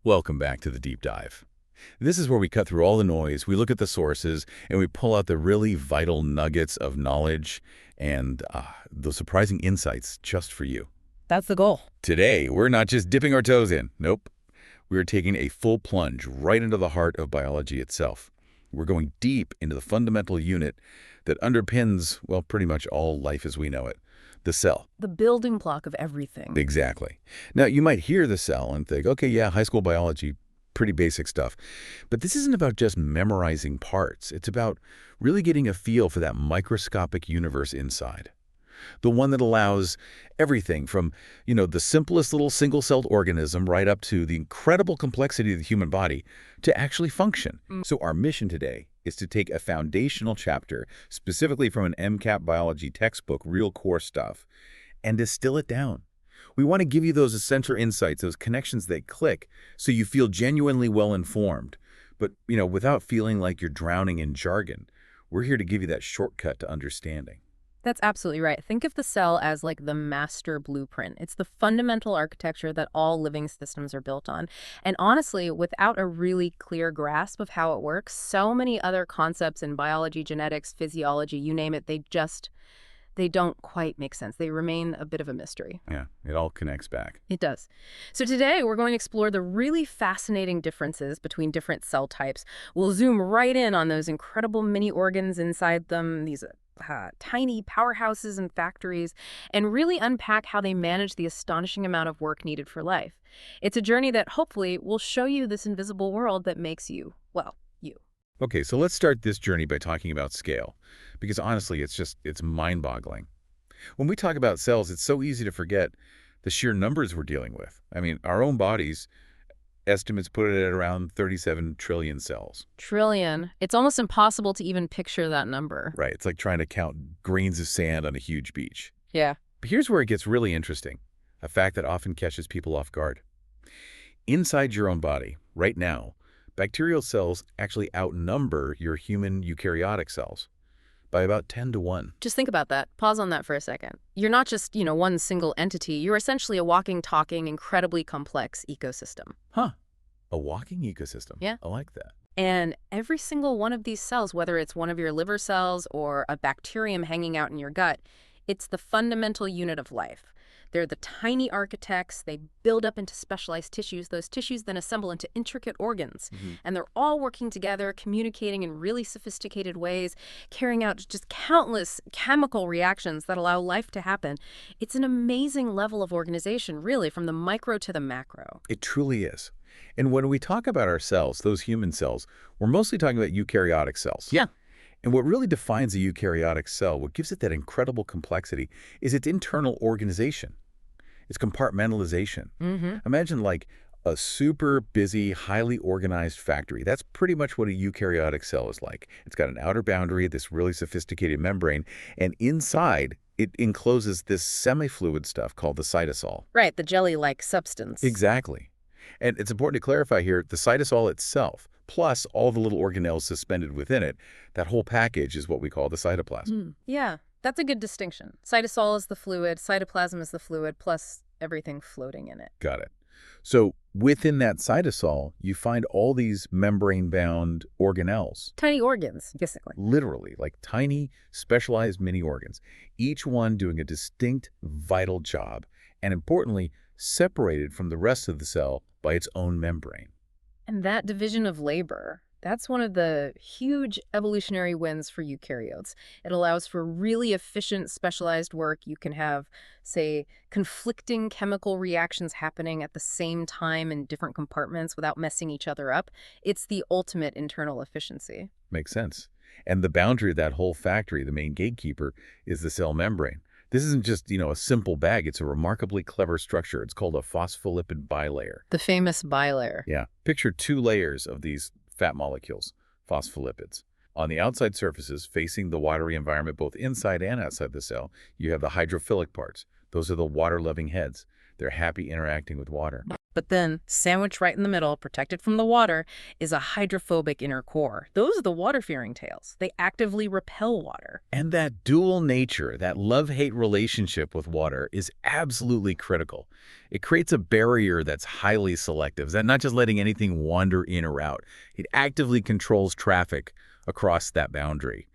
Welcome back to the deep dive. This is where we cut through all the noise, we look at the sources, and we pull out the really vital nuggets of knowledge and the surprising insights just for you. That's the goal. Today, we're not just dipping our toes in. Nope. We're taking a full plunge right into the heart of biology itself. We're going deep into the fundamental unit that underpins, well, pretty much all life as we know it, the cell. The building block of everything. Exactly. Now, you might hear the cell and think, okay, yeah, high school biology, pretty basic stuff. But this isn't about just memorizing parts. It's about really getting a feel for that microscopic universe inside. The one that allows everything from, the simplest little single-celled organism right up to the incredible complexity of the human body to actually function. So our mission today is to take a foundational chapter, specifically from an MCAT biology textbook, real core stuff, and distill it down. We want to give you those essential insights, those connections that click, so you feel genuinely well-informed, but, without feeling like you're drowning in jargon. We're here to give you that shortcut to understanding. That's absolutely right. Think of the cell as like the master blueprint. It's the fundamental architecture that all living systems are built on. And honestly, without a really clear grasp of how it works, so many other concepts in biology, genetics, physiology, you name it, they don't quite make sense. They remain a bit of a mystery. Yeah, it all connects back. It does. So today we're going to explore the really fascinating differences between different cell types. We'll zoom right in on those incredible mini organs inside them, these tiny powerhouses and factories, and really unpack how they manage the astonishing amount of work needed for life. It's a journey that hopefully will show you this invisible world that makes you, well, you. Okay, so let's start this journey by talking about scale, because honestly, it's mind-boggling. When we talk about cells, it's so easy to forget the sheer numbers we're dealing with. I mean, our own bodies, estimates put it at around 37 trillion cells. Trillion. It's almost impossible to even picture that number. Right, it's like trying to count grains of sand on a huge beach. Yeah. But here's where it gets really interesting, a fact that often catches people off guard. Inside your own body, right now, bacterial cells actually outnumber your human eukaryotic cells by about 10 to 1. Just think about that. Pause on that for a second. You're not just, one single entity. You're essentially a walking, talking, incredibly complex ecosystem. Huh. A walking ecosystem. Yeah. I like that. And every single one of these cells, whether it's one of your liver cells or a bacterium hanging out in your gut, it's the fundamental unit of life. They're the tiny architects. They build up into specialized tissues. Those tissues then assemble into intricate organs. And they're all working together, communicating in really sophisticated ways, carrying out just countless chemical reactions that allow life to happen. It's an amazing level of organization, really, from the micro to the macro. It truly is. And when we talk about our cells, those human cells, we're mostly talking about eukaryotic cells. Yeah. And what really defines a eukaryotic cell, what gives it that incredible complexity, is its internal organization. It's compartmentalization. Imagine like a super busy, highly organized factory. That's pretty much what a eukaryotic cell is like. It's got an outer boundary, this really sophisticated membrane, and inside it encloses this semi-fluid stuff called the cytosol. Right, the jelly-like substance. Exactly. And it's important to clarify here, the cytosol itself, plus all the little organelles suspended within it, that whole package is what we call the cytoplasm. Yeah. That's a good distinction. Cytosol is the fluid, cytoplasm is the fluid, plus everything floating in it. Got it. So within that cytosol, you find all these membrane-bound organelles. Tiny organs, basically. Literally, like tiny, specialized mini organs, each one doing a distinct, vital job, and importantly, separated from the rest of the cell by its own membrane. And that division of labor, that's one of the huge evolutionary wins for eukaryotes. It allows for really efficient, specialized work. You can have, say, conflicting chemical reactions happening at the same time in different compartments without messing each other up. It's the ultimate internal efficiency. Makes sense. And the boundary of that whole factory, the main gatekeeper, is the cell membrane. This isn't just, a simple bag. It's a remarkably clever structure. It's called a phospholipid bilayer. The famous bilayer. Yeah. Picture 2 layers of these fat molecules, phospholipids. On the outside surfaces, facing the watery environment both inside and outside the cell, you have the hydrophilic parts. Those are the water-loving heads. They're happy interacting with water. But then, sandwiched right in the middle, protected from the water, is a hydrophobic inner core. Those are the water-fearing tails. They actively repel water. And that dual nature, that love-hate relationship with water is absolutely critical. It creates a barrier that's highly selective, that not just letting anything wander in or out. It actively controls traffic across that boundary.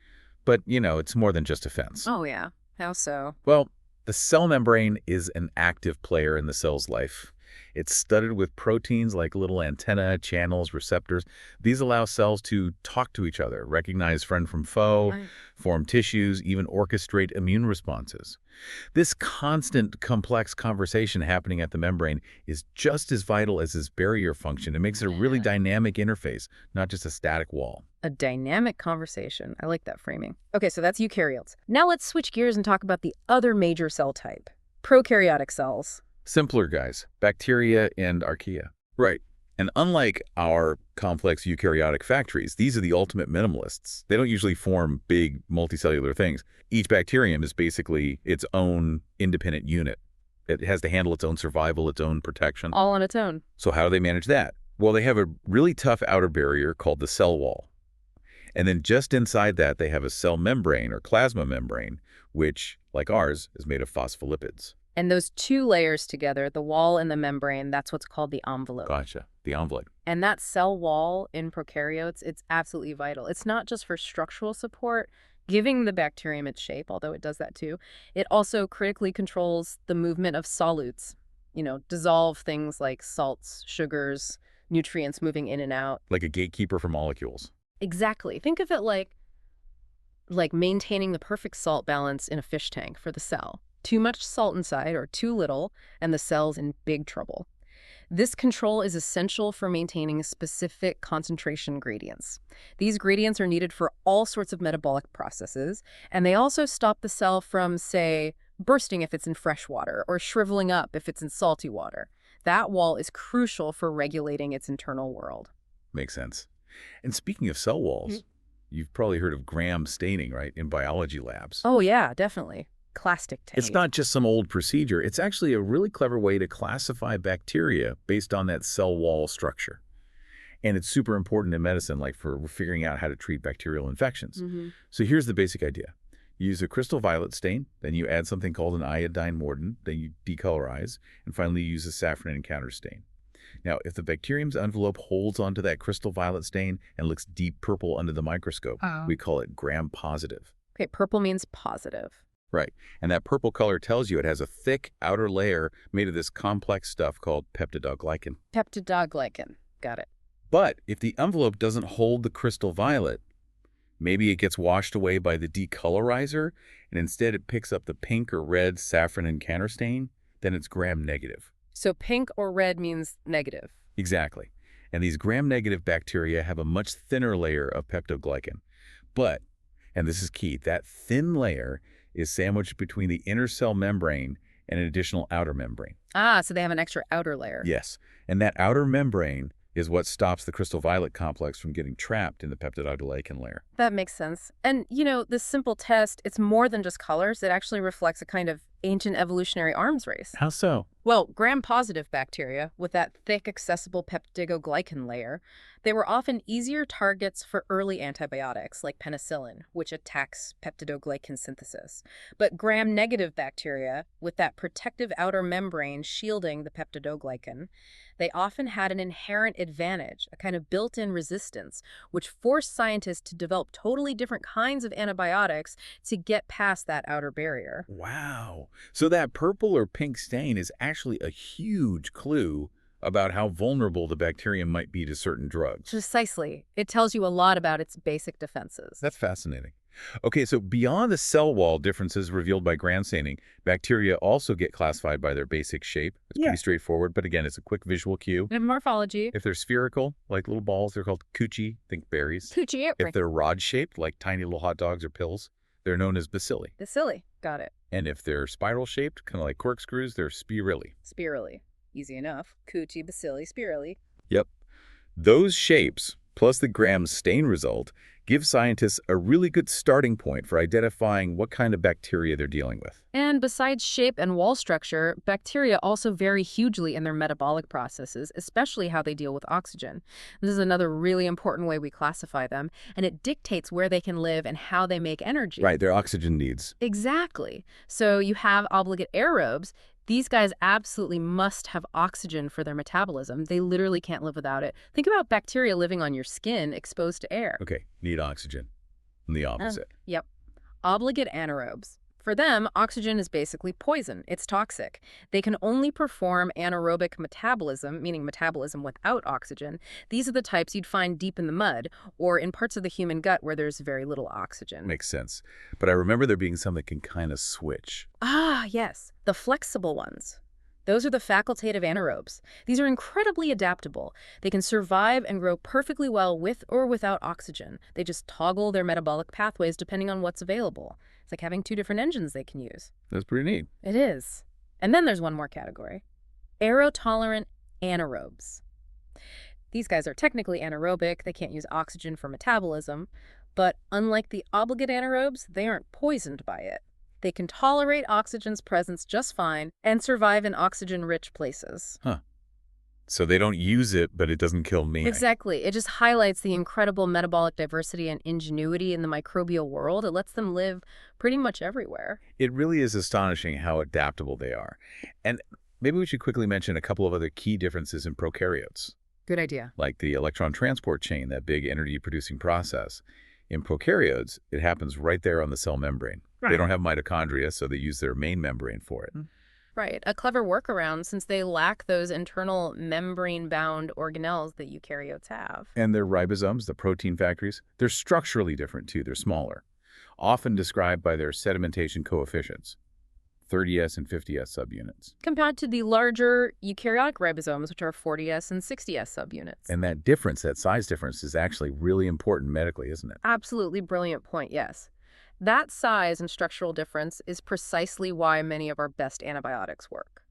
But, it's more than just a fence. Oh, yeah. How so? Well, the cell membrane is an active player in the cell's life. It's studded with proteins like little antennae, channels, receptors. These allow cells to talk to each other, recognize friend from foe, Right. form tissues, even orchestrate immune responses. This constant, complex conversation happening at the membrane is just as vital as its barrier function. It makes it a really Yeah. dynamic interface, not just a static wall. A dynamic conversation. I like that framing. Okay, so that's eukaryotes. Now let's switch gears and talk about the other major cell type, prokaryotic cells. Simpler guys, bacteria and archaea. Right. And unlike our complex eukaryotic factories, these are the ultimate minimalists. They don't usually form big multicellular things. Each bacterium is basically its own independent unit. It has to handle its own survival, its own protection. All on its own. So how do they manage that? Well, they have a really tough outer barrier called the cell wall. And then just inside that, they have a cell membrane or plasma membrane, which, like ours, is made of phospholipids. And those two layers together, the wall and the membrane, that's what's called the envelope. Gotcha. The envelope. And that cell wall in prokaryotes, it's absolutely vital. It's not just for structural support, giving the bacterium its shape, although it does that too. It also critically controls the movement of solutes, dissolve things like salts, sugars, nutrients moving in and out. Like a gatekeeper for molecules. Exactly. Think of it like maintaining the perfect salt balance in a fish tank for the cell. Too much salt inside or too little, and the cell's in big trouble. This control is essential for maintaining specific concentration gradients. These gradients are needed for all sorts of metabolic processes, and they also stop the cell from, say, bursting if it's in fresh water or shriveling up if it's in salty water. That wall is crucial for regulating its internal world. Makes sense. And speaking of cell walls, you've probably heard of Gram staining, right, in biology labs. Oh, yeah, definitely. Clastic tape. It's not just some old procedure. It's actually a really clever way to classify bacteria based on that cell wall structure. And it's super important in medicine, like for figuring out how to treat bacterial infections. So here's the basic idea. You use a crystal violet stain, then you add something called an iodine mordant, then you decolorize, and finally you use a saffron encounter stain. Now, if the bacterium's envelope holds onto that crystal violet stain and looks deep purple under the microscope, we call it gram-positive. Okay, purple means positive. Right. And that purple color tells you it has a thick outer layer made of this complex stuff called peptidoglycan. Peptidoglycan. Got it. But if the envelope doesn't hold the crystal violet, maybe it gets washed away by the decolorizer, and instead it picks up the pink or red saffron encounter stain, then it's gram-negative. So pink or red means negative. Exactly. And these gram-negative bacteria have a much thinner layer of peptoglycan. But, and this is key, that thin layer is sandwiched between the inner cell membrane and an additional outer membrane. Ah, so they have an extra outer layer. Yes. And that outer membrane is what stops the crystal violet complex from getting trapped in the peptidoglycan layer. That makes sense. And, this simple test, it's more than just colors. It actually reflects a kind of ancient evolutionary arms race. How so? Well, gram-positive bacteria, with that thick, accessible peptidoglycan layer, they were often easier targets for early antibiotics, like penicillin, which attacks peptidoglycan synthesis. But gram-negative bacteria, with that protective outer membrane shielding the peptidoglycan, they often had an inherent advantage, a kind of built-in resistance, which forced scientists to develop totally different kinds of antibiotics to get past that outer barrier. Wow. So that purple or pink stain is actually a huge clue about how vulnerable the bacterium might be to certain drugs. Precisely. It tells you a lot about its basic defenses. That's fascinating. Okay, so beyond the cell wall differences revealed by gram staining, bacteria also get classified by their basic shape. It's pretty straightforward, but again, it's a quick visual cue. And morphology. If they're spherical, like little balls, they're called coochie, think berries. Coochie. If they're rod-shaped, like tiny little hot dogs or pills, they're known as bacilli. Bacilli. Got it. And if they're spiral-shaped, kind of like corkscrews, they're spirilli. Spirally. Easy enough. Coochie, bacilli, spirally. Yep. Those shapes, plus the gram stain result, give scientists a really good starting point for identifying what kind of bacteria they're dealing with. And besides shape and wall structure, bacteria also vary hugely in their metabolic processes, especially how they deal with oxygen. This is another really important way we classify them, and it dictates where they can live and how they make energy. Right, their oxygen needs. Exactly. So you have obligate aerobes. These guys absolutely must have oxygen for their metabolism. They literally can't live without it. Think about bacteria living on your skin exposed to air. Okay, need oxygen. And the opposite. Yep. Obligate anaerobes. For them, oxygen is basically poison. It's toxic. They can only perform anaerobic metabolism, meaning metabolism without oxygen. These are the types you'd find deep in the mud or in parts of the human gut where there's very little oxygen. Makes sense. But I remember there being some that can kind of switch. Ah, yes, the flexible ones. Those are the facultative anaerobes. These are incredibly adaptable. They can survive and grow perfectly well with or without oxygen. They just toggle their metabolic pathways depending on what's available. It's like having two different engines they can use. That's pretty neat. It is. And then there's one more category. Aerotolerant anaerobes. These guys are technically anaerobic. They can't use oxygen for metabolism. But unlike the obligate anaerobes, they aren't poisoned by it. They can tolerate oxygen's presence just fine and survive in oxygen-rich places. Huh. So they don't use it, but it doesn't kill me. Exactly. It just highlights the incredible metabolic diversity and ingenuity in the microbial world. It lets them live pretty much everywhere. It really is astonishing how adaptable they are. And maybe we should quickly mention a couple of other key differences in prokaryotes, Good idea. like the electron transport chain, that big energy-producing process. In prokaryotes, it happens right there on the cell membrane. They Right. don't have mitochondria, so they use their main membrane for it. Right. A clever workaround since they lack those internal membrane-bound organelles that eukaryotes have. And their ribosomes, the protein factories, they're structurally different too. They're smaller, often described by their sedimentation coefficients, 30S and 50S subunits. Compared to the larger eukaryotic ribosomes, which are 40S and 60S subunits. And that difference, that size difference, is actually really important medically, isn't it? Absolutely brilliant point, yes. That size and structural difference is precisely why many of our best antibiotics work.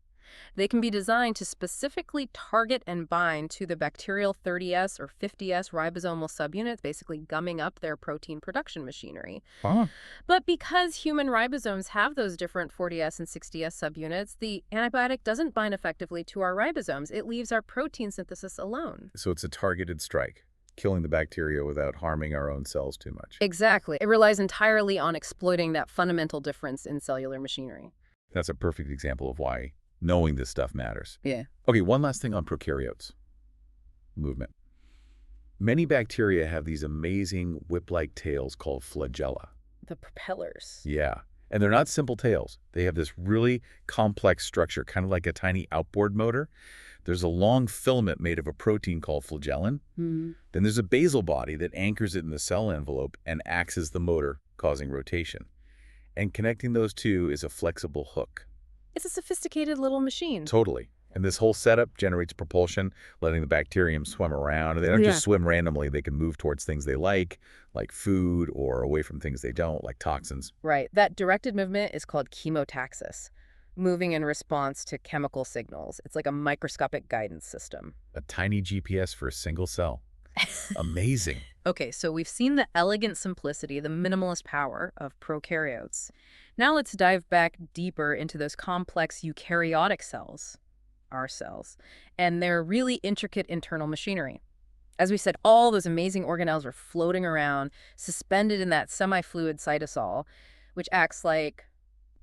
They can be designed to specifically target and bind to the bacterial 30S or 50S ribosomal subunits, basically gumming up their protein production machinery. Huh. But because human ribosomes have those different 40S and 60S subunits, the antibiotic doesn't bind effectively to our ribosomes. It leaves our protein synthesis alone. So it's a targeted strike, killing the bacteria without harming our own cells too much. Exactly. It relies entirely on exploiting that fundamental difference in cellular machinery. That's a perfect example of why knowing this stuff matters. Yeah. Okay, one last thing on prokaryotes. Movement. Many bacteria have these amazing whip-like tails called flagella. The propellers. Yeah. And they're not simple tails. They have this really complex structure, kind of like a tiny outboard motor. There's a long filament made of a protein called flagellin. Then there's a basal body that anchors it in the cell envelope and acts as the motor, causing rotation. And connecting those two is a flexible hook. It's a sophisticated little machine. Totally. And this whole setup generates propulsion, letting the bacterium swim around. And they don't just swim randomly. They can move towards things they like food, or away from things they don't, like toxins. Right. That directed movement is called chemotaxis, moving in response to chemical signals. It's like a microscopic guidance system. A tiny GPS for a single cell. Amazing. Okay, so we've seen the elegant simplicity, the minimalist power of prokaryotes. Now let's dive back deeper into those complex eukaryotic cells, our cells, and their really intricate internal machinery. As we said, all those amazing organelles are floating around, suspended in that semi-fluid cytosol, which acts like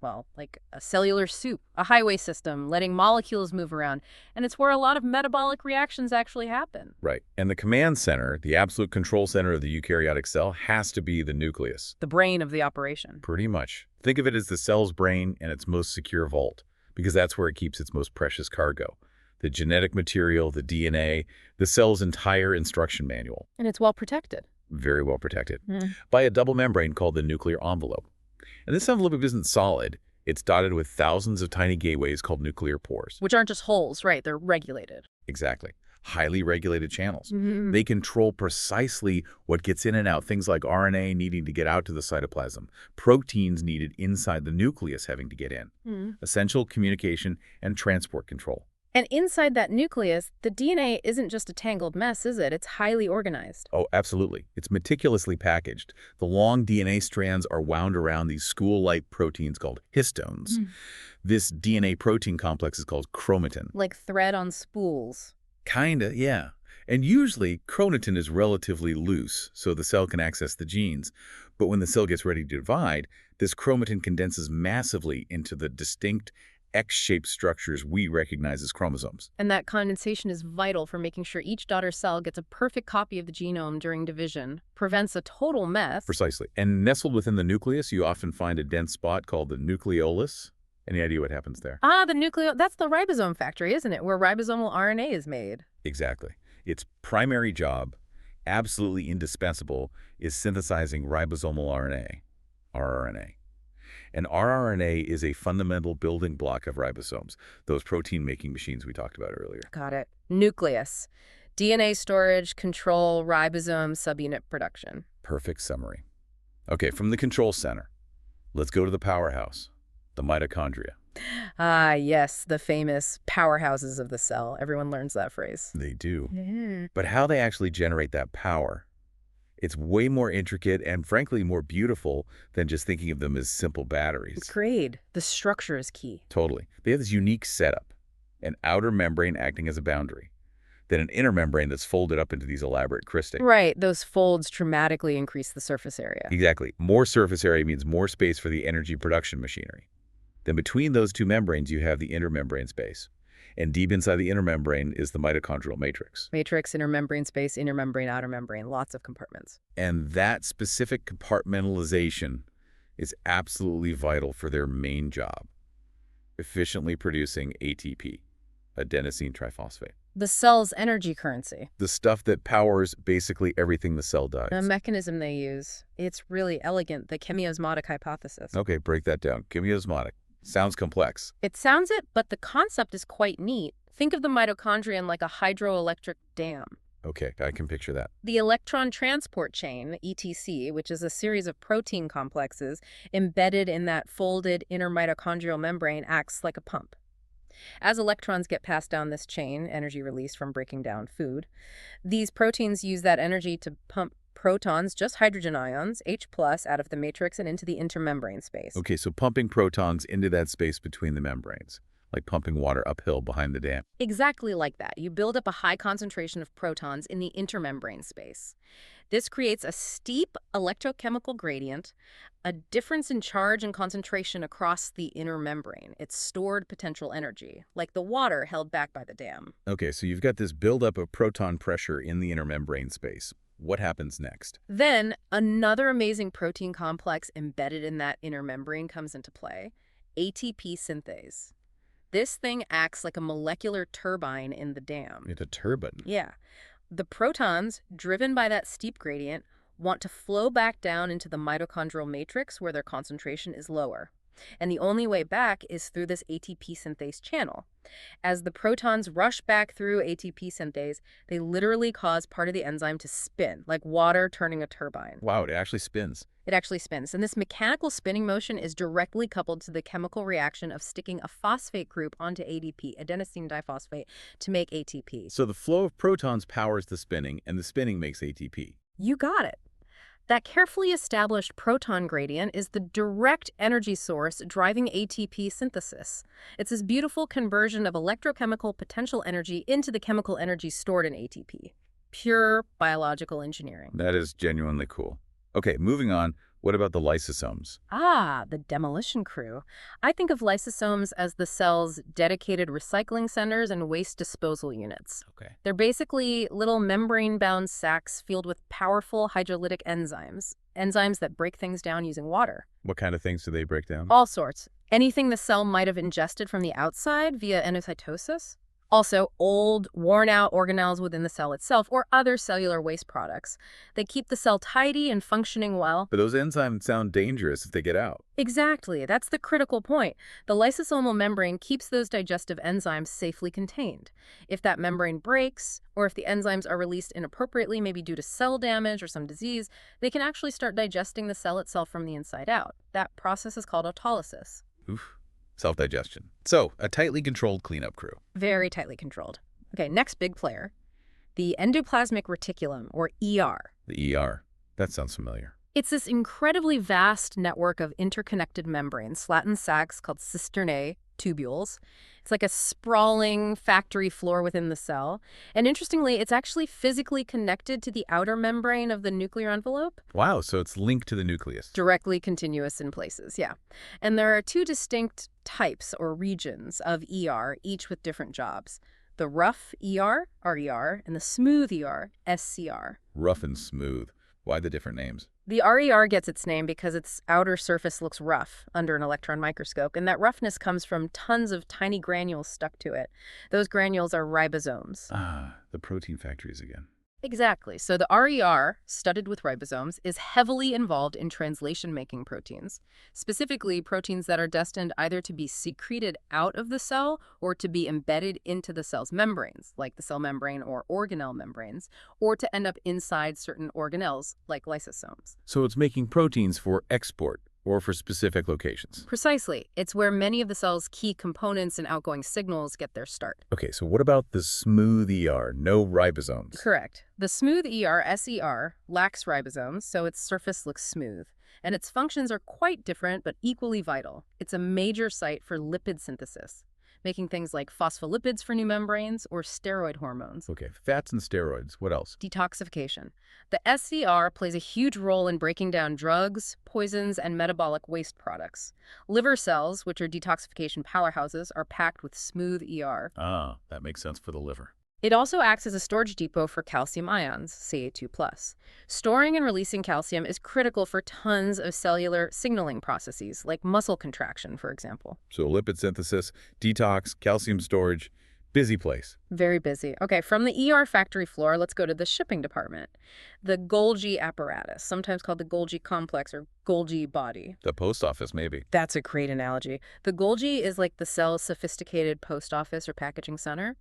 a cellular soup, a highway system, letting molecules move around. And it's where a lot of metabolic reactions actually happen. Right. And the command center, the absolute control center of the eukaryotic cell, has to be the nucleus. The brain of the operation. Pretty much. Think of it as the cell's brain and its most secure vault, because that's where it keeps its most precious cargo. The genetic material, the DNA, the cell's entire instruction manual. And it's well protected. Very well protected. By a double membrane called the nuclear envelope. And this envelope isn't solid. It's dotted with thousands of tiny gateways called nuclear pores. Which aren't just holes, right? They're regulated. Exactly. Highly regulated channels. They control precisely what gets in and out, things like RNA needing to get out to the cytoplasm, proteins needed inside the nucleus having to get in, essential communication and transport control. And inside that nucleus, the DNA isn't just a tangled mess, is it? It's highly organized. Oh, absolutely. It's meticulously packaged. The long DNA strands are wound around these school-like proteins called histones. This DNA protein complex is called chromatin. Like thread on spools. Kinda, yeah. And usually, chromatin is relatively loose, so the cell can access the genes. But when the cell gets ready to divide, this chromatin condenses massively into the distinct X-shaped structures we recognize as chromosomes. And that condensation is vital for making sure each daughter cell gets a perfect copy of the genome during division, prevents a total mess. Precisely. And nestled within the nucleus, you often find a dense spot called the nucleolus. Any idea what happens there? That's the ribosome factory, isn't it? Where ribosomal RNA is made. Exactly. Its primary job, absolutely indispensable, is synthesizing ribosomal RNA, rRNA. And rRNA is a fundamental building block of ribosomes, those protein-making machines we talked about earlier. Got it. Nucleus. DNA storage, control, ribosome, subunit production. Perfect summary. Okay, from the control center, let's go to the powerhouse, the mitochondria. Ah, yes, the famous powerhouses of the cell. Everyone learns that phrase. They do. Yeah. But how they actually generate that power, it's way more intricate and frankly more beautiful than just thinking of them as simple batteries. Agreed. The structure is key. Totally. They have this unique setup, an outer membrane acting as a boundary, then an inner membrane that's folded up into these elaborate cristae. Right, those folds dramatically increase the surface area. Exactly. More surface area means more space for the energy production machinery. Then between those two membranes, you have the intermembrane space. And deep inside the inner membrane is the mitochondrial matrix. Matrix, intermembrane space, inner membrane, outer membrane, lots of compartments. And that specific compartmentalization is absolutely vital for their main job, efficiently producing ATP, adenosine triphosphate. The cell's energy currency. The stuff that powers basically everything the cell does. The mechanism they use. It's really elegant, the chemiosmotic hypothesis. Okay, break that down. Chemiosmotic. Sounds complex. It sounds it, but the concept is quite neat. Think of the mitochondrion like a hydroelectric dam. Okay, I can picture that. The electron transport chain, ETC, which is a series of protein complexes embedded in that folded inner mitochondrial membrane, acts like a pump. As electrons get passed down this chain, energy released from breaking down food, these proteins use that energy to pump protons, just hydrogen ions, H+, out of the matrix and into the intermembrane space. Okay, so pumping protons into that space between the membranes, like pumping water uphill behind the dam. Exactly like that. You build up a high concentration of protons in the intermembrane space. This creates a steep electrochemical gradient, a difference in charge and concentration across the inner membrane. It's stored potential energy, like the water held back by the dam. Okay, so you've got this buildup of proton pressure in the intermembrane space. What happens next? Then another amazing protein complex embedded in that inner membrane comes into play, ATP synthase. This thing acts like a molecular turbine in the dam. It's a turbine. Yeah. The protons, driven by that steep gradient, want to flow back down into the mitochondrial matrix where their concentration is lower. And the only way back is through this ATP synthase channel. As the protons rush back through ATP synthase, they literally cause part of the enzyme to spin, like water turning a turbine. Wow, it actually spins. It actually spins. And this mechanical spinning motion is directly coupled to the chemical reaction of sticking a phosphate group onto ADP, adenosine diphosphate, to make ATP. So the flow of protons powers the spinning, and the spinning makes ATP. You got it. That carefully established proton gradient is the direct energy source driving ATP synthesis. It's this beautiful conversion of electrochemical potential energy into the chemical energy stored in ATP. Pure biological engineering. That is genuinely cool. Okay, moving on. What about the lysosomes? Ah, the demolition crew. I think of lysosomes as the cell's dedicated recycling centers and waste disposal units. Okay. They're basically little membrane-bound sacs filled with powerful hydrolytic enzymes that break things down using water. What kind of things do they break down? All sorts. Anything the cell might have ingested from the outside via endocytosis. Also, old, worn-out organelles within the cell itself or other cellular waste products. They keep the cell tidy and functioning well. But those enzymes sound dangerous if they get out. Exactly. That's the critical point. The lysosomal membrane keeps those digestive enzymes safely contained. If that membrane breaks, or if the enzymes are released inappropriately, maybe due to cell damage or some disease, they can actually start digesting the cell itself from the inside out. That process is called autolysis. Oof. Self-digestion. So, a tightly controlled cleanup crew. Very tightly controlled. Okay, next big player, the endoplasmic reticulum, or ER. The ER. That sounds familiar. It's this incredibly vast network of interconnected membranes, Latin sacs called cisternae, tubules. It's like a sprawling factory floor within the cell. And interestingly, it's actually physically connected to the outer membrane of the nuclear envelope. Wow, so it's linked to the nucleus. Directly continuous in places, yeah. And there are two distinct types or regions of ER, each with different jobs. The rough ER, RER, and the smooth ER, SCR. Rough and smooth. Why the different names? The RER gets its name because its outer surface looks rough under an electron microscope, and that roughness comes from tons of tiny granules stuck to it. Those granules are ribosomes. Ah, the protein factories again. Exactly. So the RER, studded with ribosomes, is heavily involved in translation-making proteins, specifically proteins that are destined either to be secreted out of the cell or to be embedded into the cell's membranes, like the cell membrane or organelle membranes, or to end up inside certain organelles, like lysosomes. So it's making proteins for export or for specific locations. Precisely. It's where many of the cell's key components and outgoing signals get their start. Okay, so what about the smooth ER? No ribosomes. Correct. The smooth ER, SER, lacks ribosomes, so its surface looks smooth. And its functions are quite different, but equally vital. It's a major site for lipid synthesis, making things like phospholipids for new membranes or steroid hormones. Okay, fats and steroids. What else? Detoxification. The SCR plays a huge role in breaking down drugs, poisons, and metabolic waste products. Liver cells, which are detoxification powerhouses, are packed with smooth ER. Ah, that makes sense for the liver. It also acts as a storage depot for calcium ions, Ca2+. Storing and releasing calcium is critical for tons of cellular signaling processes, like muscle contraction, for example. So lipid synthesis, detox, calcium storage, busy place. Very busy. Okay, from the ER factory floor, let's go to the shipping department. The Golgi apparatus, sometimes called the Golgi complex or Golgi body. The post office, maybe. That's a great analogy. The Golgi is like the cell's sophisticated post office or packaging center.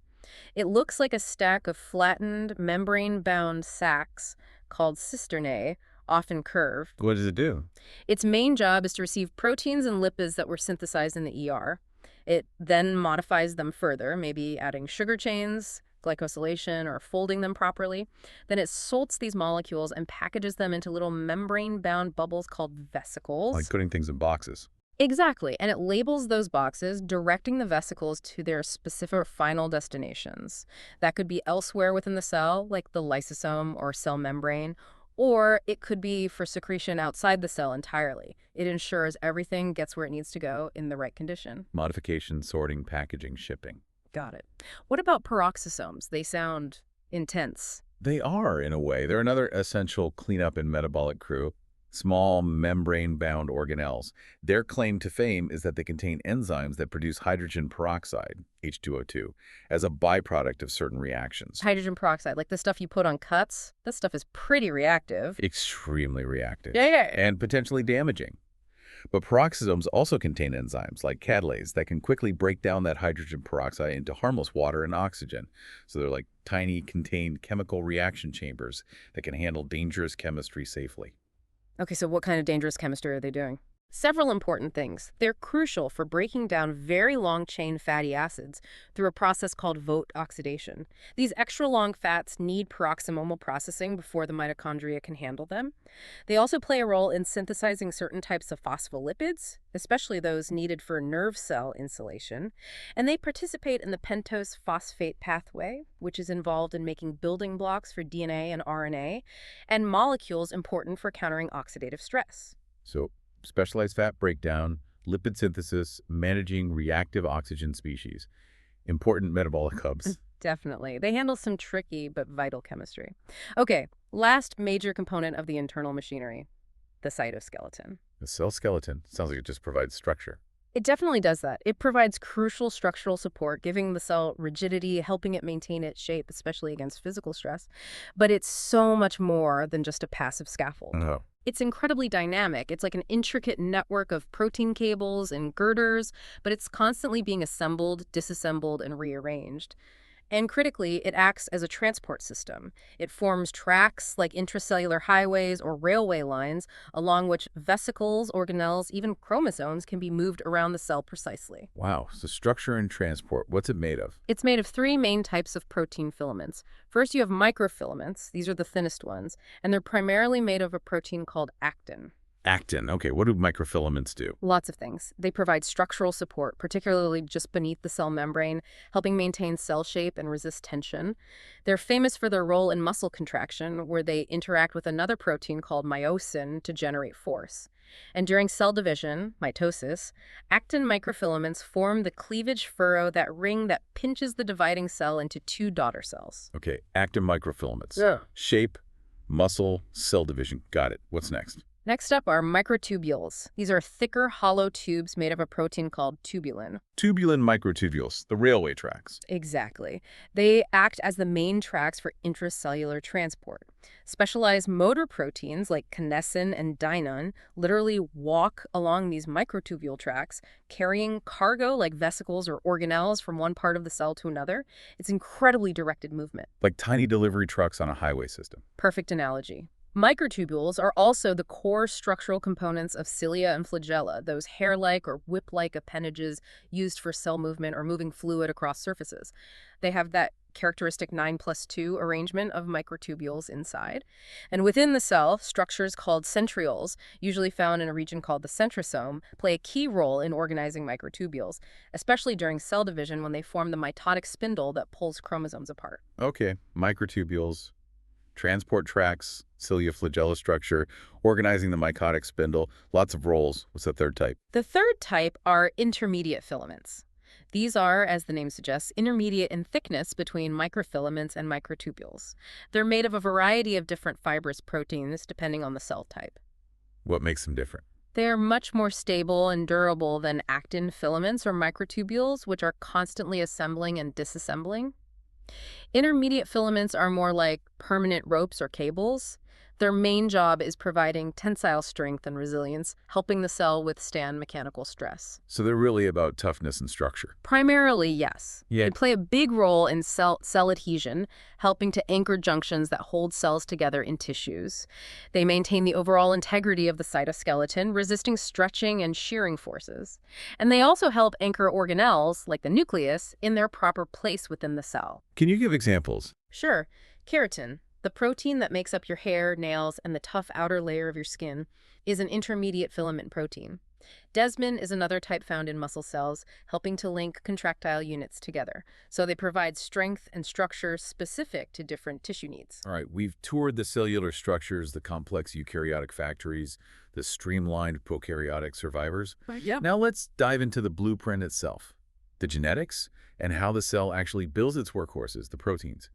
It looks like a stack of flattened, membrane-bound sacs called cisternae, often curved. What does it do? Its main job is to receive proteins and lipids that were synthesized in the ER. It then modifies them further, maybe adding sugar chains, glycosylation, or folding them properly. Then it salts these molecules and packages them into little membrane-bound bubbles called vesicles. Like putting things in boxes. Exactly, and it labels those boxes, directing the vesicles to their specific final destinations. That could be elsewhere within the cell, like the lysosome or cell membrane, or it could be for secretion outside the cell entirely. It ensures everything gets where it needs to go in the right condition. Modification, sorting, packaging, shipping. Got it. What about peroxisomes? They sound intense. They are, in a way. They're another essential cleanup and metabolic crew. Small membrane-bound organelles. Their claim to fame is that they contain enzymes that produce hydrogen peroxide, H2O2, as a byproduct of certain reactions. Hydrogen peroxide, like the stuff you put on cuts, that stuff is pretty reactive. Extremely reactive. Yeah. And potentially damaging. But peroxisomes also contain enzymes like catalase that can quickly break down that hydrogen peroxide into harmless water and oxygen. So they're like tiny contained chemical reaction chambers that can handle dangerous chemistry safely. Okay, so what kind of dangerous chemistry are they doing? Several important things. They're crucial for breaking down very long-chain fatty acids through a process called Vogt oxidation. These extra-long fats need peroxisomal processing before the mitochondria can handle them. They also play a role in synthesizing certain types of phospholipids, especially those needed for nerve cell insulation. And they participate in the pentose phosphate pathway, which is involved in making building blocks for DNA and RNA, and molecules important for countering oxidative stress. So specialized fat breakdown, lipid synthesis, managing reactive oxygen species. Important metabolic hubs. Definitely. They handle some tricky but vital chemistry. Okay, last major component of the internal machinery, the cytoskeleton. The cell skeleton sounds like it just provides structure. It definitely does that. It provides crucial structural support, giving the cell rigidity, helping it maintain its shape, especially against physical stress. But it's so much more than just a passive scaffold. Oh. It's incredibly dynamic. It's like an intricate network of protein cables and girders, but it's constantly being assembled, disassembled, and rearranged. And critically, it acts as a transport system. It forms tracks like intracellular highways or railway lines, along which vesicles, organelles, even chromosomes can be moved around the cell precisely. Wow, so structure and transport, what's it made of? It's made of three main types of protein filaments. First, you have microfilaments. These are the thinnest ones, and they're primarily made of a protein called actin. Actin. Okay, what do microfilaments do? Lots of things. They provide structural support, particularly just beneath the cell membrane, helping maintain cell shape and resist tension. They're famous for their role in muscle contraction, where they interact with another protein called myosin to generate force. And during cell division, mitosis, actin microfilaments form the cleavage furrow, that ring that pinches the dividing cell into two daughter cells. Okay, actin microfilaments. Yeah. Shape, muscle, cell division. Got it. What's next? Next up are microtubules. These are thicker, hollow tubes made of a protein called tubulin. Tubulin microtubules, the railway tracks. Exactly. They act as the main tracks for intracellular transport. Specialized motor proteins like kinesin and dynon literally walk along these microtubule tracks, carrying cargo like vesicles or organelles from one part of the cell to another. It's incredibly directed movement. Like tiny delivery trucks on a highway system. Perfect analogy. Microtubules are also the core structural components of cilia and flagella, those hair-like or whip-like appendages used for cell movement or moving fluid across surfaces. They have that characteristic 9+2 arrangement of microtubules inside. And within the cell, structures called centrioles, usually found in a region called the centrosome, play a key role in organizing microtubules, especially during cell division when they form the mitotic spindle that pulls chromosomes apart. Okay, microtubules, transport tracks, cilia flagella structure, organizing the mitotic spindle, lots of roles. What's the third type? The third type are intermediate filaments. These are, as the name suggests, intermediate in thickness between microfilaments and microtubules. They're made of a variety of different fibrous proteins depending on the cell type. What makes them different? They're much more stable and durable than actin filaments or microtubules, which are constantly assembling and disassembling. Intermediate filaments are more like permanent ropes or cables. Their main job is providing tensile strength and resilience, helping the cell withstand mechanical stress. So they're really about toughness and structure. Primarily, yes. Yeah. They play a big role in cell adhesion, helping to anchor junctions that hold cells together in tissues. They maintain the overall integrity of the cytoskeleton, resisting stretching and shearing forces. And they also help anchor organelles, like the nucleus, in their proper place within the cell. Can you give examples? Sure. Keratin, the protein that makes up your hair, nails, and the tough outer layer of your skin, is an intermediate filament protein. Desmin is another type found in muscle cells, helping to link contractile units together. So they provide strength and structure specific to different tissue needs. All right, we've toured the cellular structures, the complex eukaryotic factories, the streamlined prokaryotic survivors. Yep. Now let's dive into the blueprint itself, the genetics, and how the cell actually builds its workhorses, the proteins.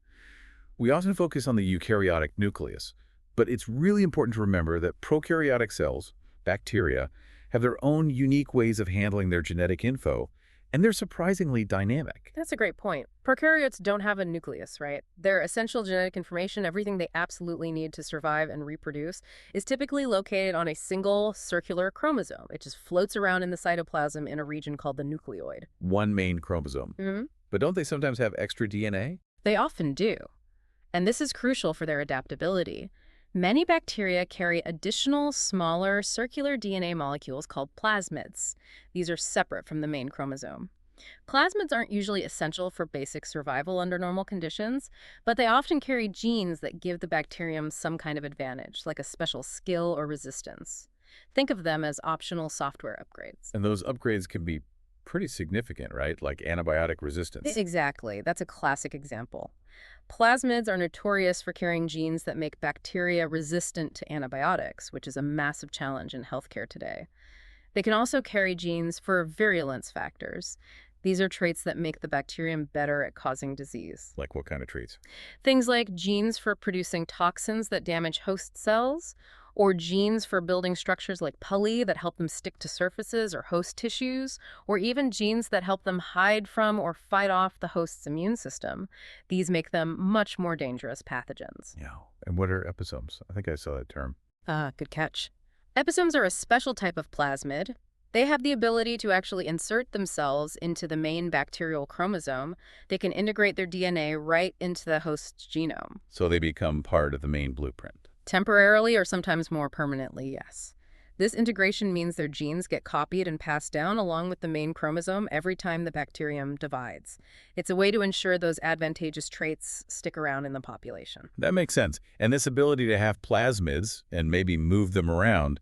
We often focus on the eukaryotic nucleus, but it's really important to remember that prokaryotic cells, bacteria, have their own unique ways of handling their genetic info, and they're surprisingly dynamic. That's a great point. Prokaryotes don't have a nucleus, right? Their essential genetic information, everything they absolutely need to survive and reproduce, is typically located on a single circular chromosome. It just floats around in the cytoplasm in a region called the nucleoid. One main chromosome. But don't they sometimes have extra DNA? They often do. And this is crucial for their adaptability. Many bacteria carry additional, smaller, circular DNA molecules called plasmids. These are separate from the main chromosome. Plasmids aren't usually essential for basic survival under normal conditions, but they often carry genes that give the bacterium some kind of advantage, like a special skill or resistance. Think of them as optional software upgrades. And those upgrades can be pretty significant, right? Like antibiotic resistance. Exactly. That's a classic example. Plasmids are notorious for carrying genes that make bacteria resistant to antibiotics, which is a massive challenge in healthcare today. They can also carry genes for virulence factors. These are traits that make the bacterium better at causing disease. Like what kind of traits? Things like genes for producing toxins that damage host cells, or genes for building structures like pulli that help them stick to surfaces or host tissues, or even genes that help them hide from or fight off the host's immune system. These make them much more dangerous pathogens. Yeah. And what are episomes? I think I saw that term. Good catch. Episomes are a special type of plasmid. They have the ability to actually insert themselves into the main bacterial chromosome. They can integrate their DNA right into the host's genome. So they become part of the main blueprint. Temporarily or sometimes more permanently, yes. This integration means their genes get copied and passed down along with the main chromosome every time the bacterium divides. It's a way to ensure those advantageous traits stick around in the population. That makes sense. And this ability to have plasmids and maybe move them around,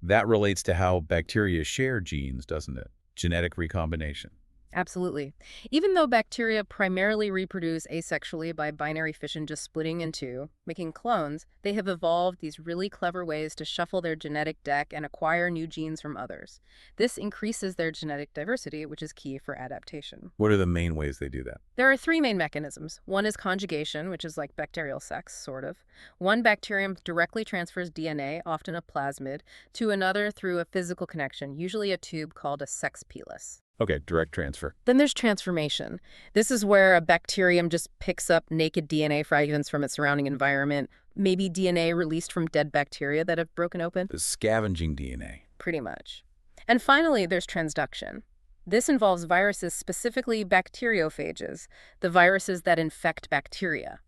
that relates to how bacteria share genes, doesn't it? Genetic recombination. Absolutely. Even though bacteria primarily reproduce asexually by binary fission, just splitting in two, making clones, they have evolved these really clever ways to shuffle their genetic deck and acquire new genes from others. This increases their genetic diversity, which is key for adaptation. What are the main ways they do that? There are three main mechanisms. One is conjugation, which is like bacterial sex, sort of. One bacterium directly transfers DNA, often a plasmid, to another through a physical connection, usually a tube called a sex pelus. Okay, direct transfer. Then there's transformation. This is where a bacterium just picks up naked DNA fragments from its surrounding environment, maybe DNA released from dead bacteria that have broken open. The scavenging DNA. Pretty much. And finally, there's transduction. This involves viruses, specifically bacteriophages, the viruses that infect bacteria.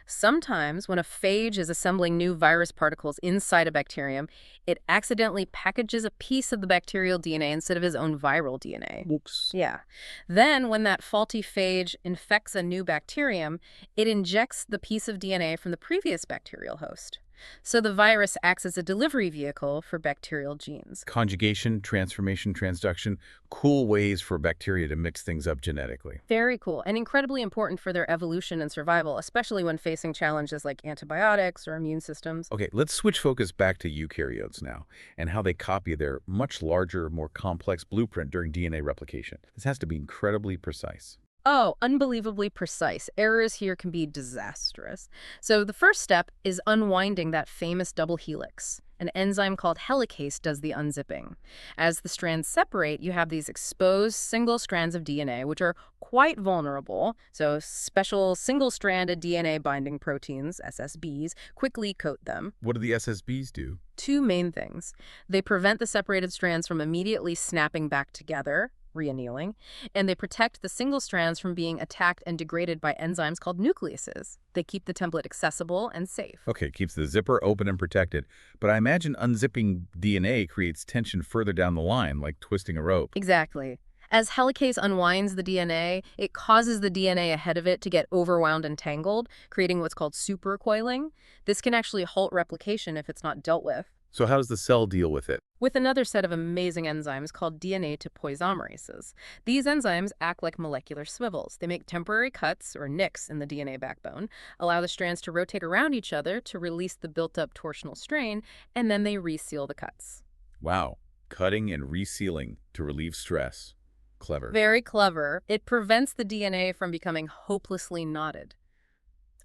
Sometimes, when a phage is assembling new virus particles inside a bacterium, it accidentally packages a piece of the bacterial DNA instead of its own viral DNA. Whoops. Yeah. Then, when that faulty phage infects a new bacterium, it injects the piece of DNA from the previous bacterial host. So the virus acts as a delivery vehicle for bacterial genes. Conjugation, transformation, transduction, cool ways for bacteria to mix things up genetically. Very cool, and incredibly important for their evolution and survival, especially when facing challenges like antibiotics or immune systems. Okay, let's switch focus back to eukaryotes now and how they copy their much larger, more complex blueprint during DNA replication. This has to be incredibly precise. Oh, unbelievably precise. Errors here can be disastrous. So the first step is unwinding that famous double helix. An enzyme called helicase does the unzipping. As the strands separate, you have these exposed single strands of DNA, which are quite vulnerable. So special single-stranded DNA binding proteins, SSBs, quickly coat them. What do the SSBs do? Two main things. They prevent the separated strands from immediately snapping back together, reannealing, and they protect the single strands from being attacked and degraded by enzymes called nucleases. They keep the template accessible and safe. Okay, keeps the zipper open and protected. But I imagine unzipping DNA creates tension further down the line, like twisting a rope. Exactly. As helicase unwinds the DNA, it causes the DNA ahead of it to get overwound and tangled, creating what's called supercoiling. This can actually halt replication if it's not dealt with. So how does the cell deal with it? With another set of amazing enzymes called DNA to poisomerases. These enzymes act like molecular swivels. They make temporary cuts, or nicks, in the DNA backbone, allow the strands to rotate around each other to release the built-up torsional strain, and then they reseal the cuts. Wow, cutting and resealing to relieve stress. Clever. Very clever. It prevents the DNA from becoming hopelessly knotted.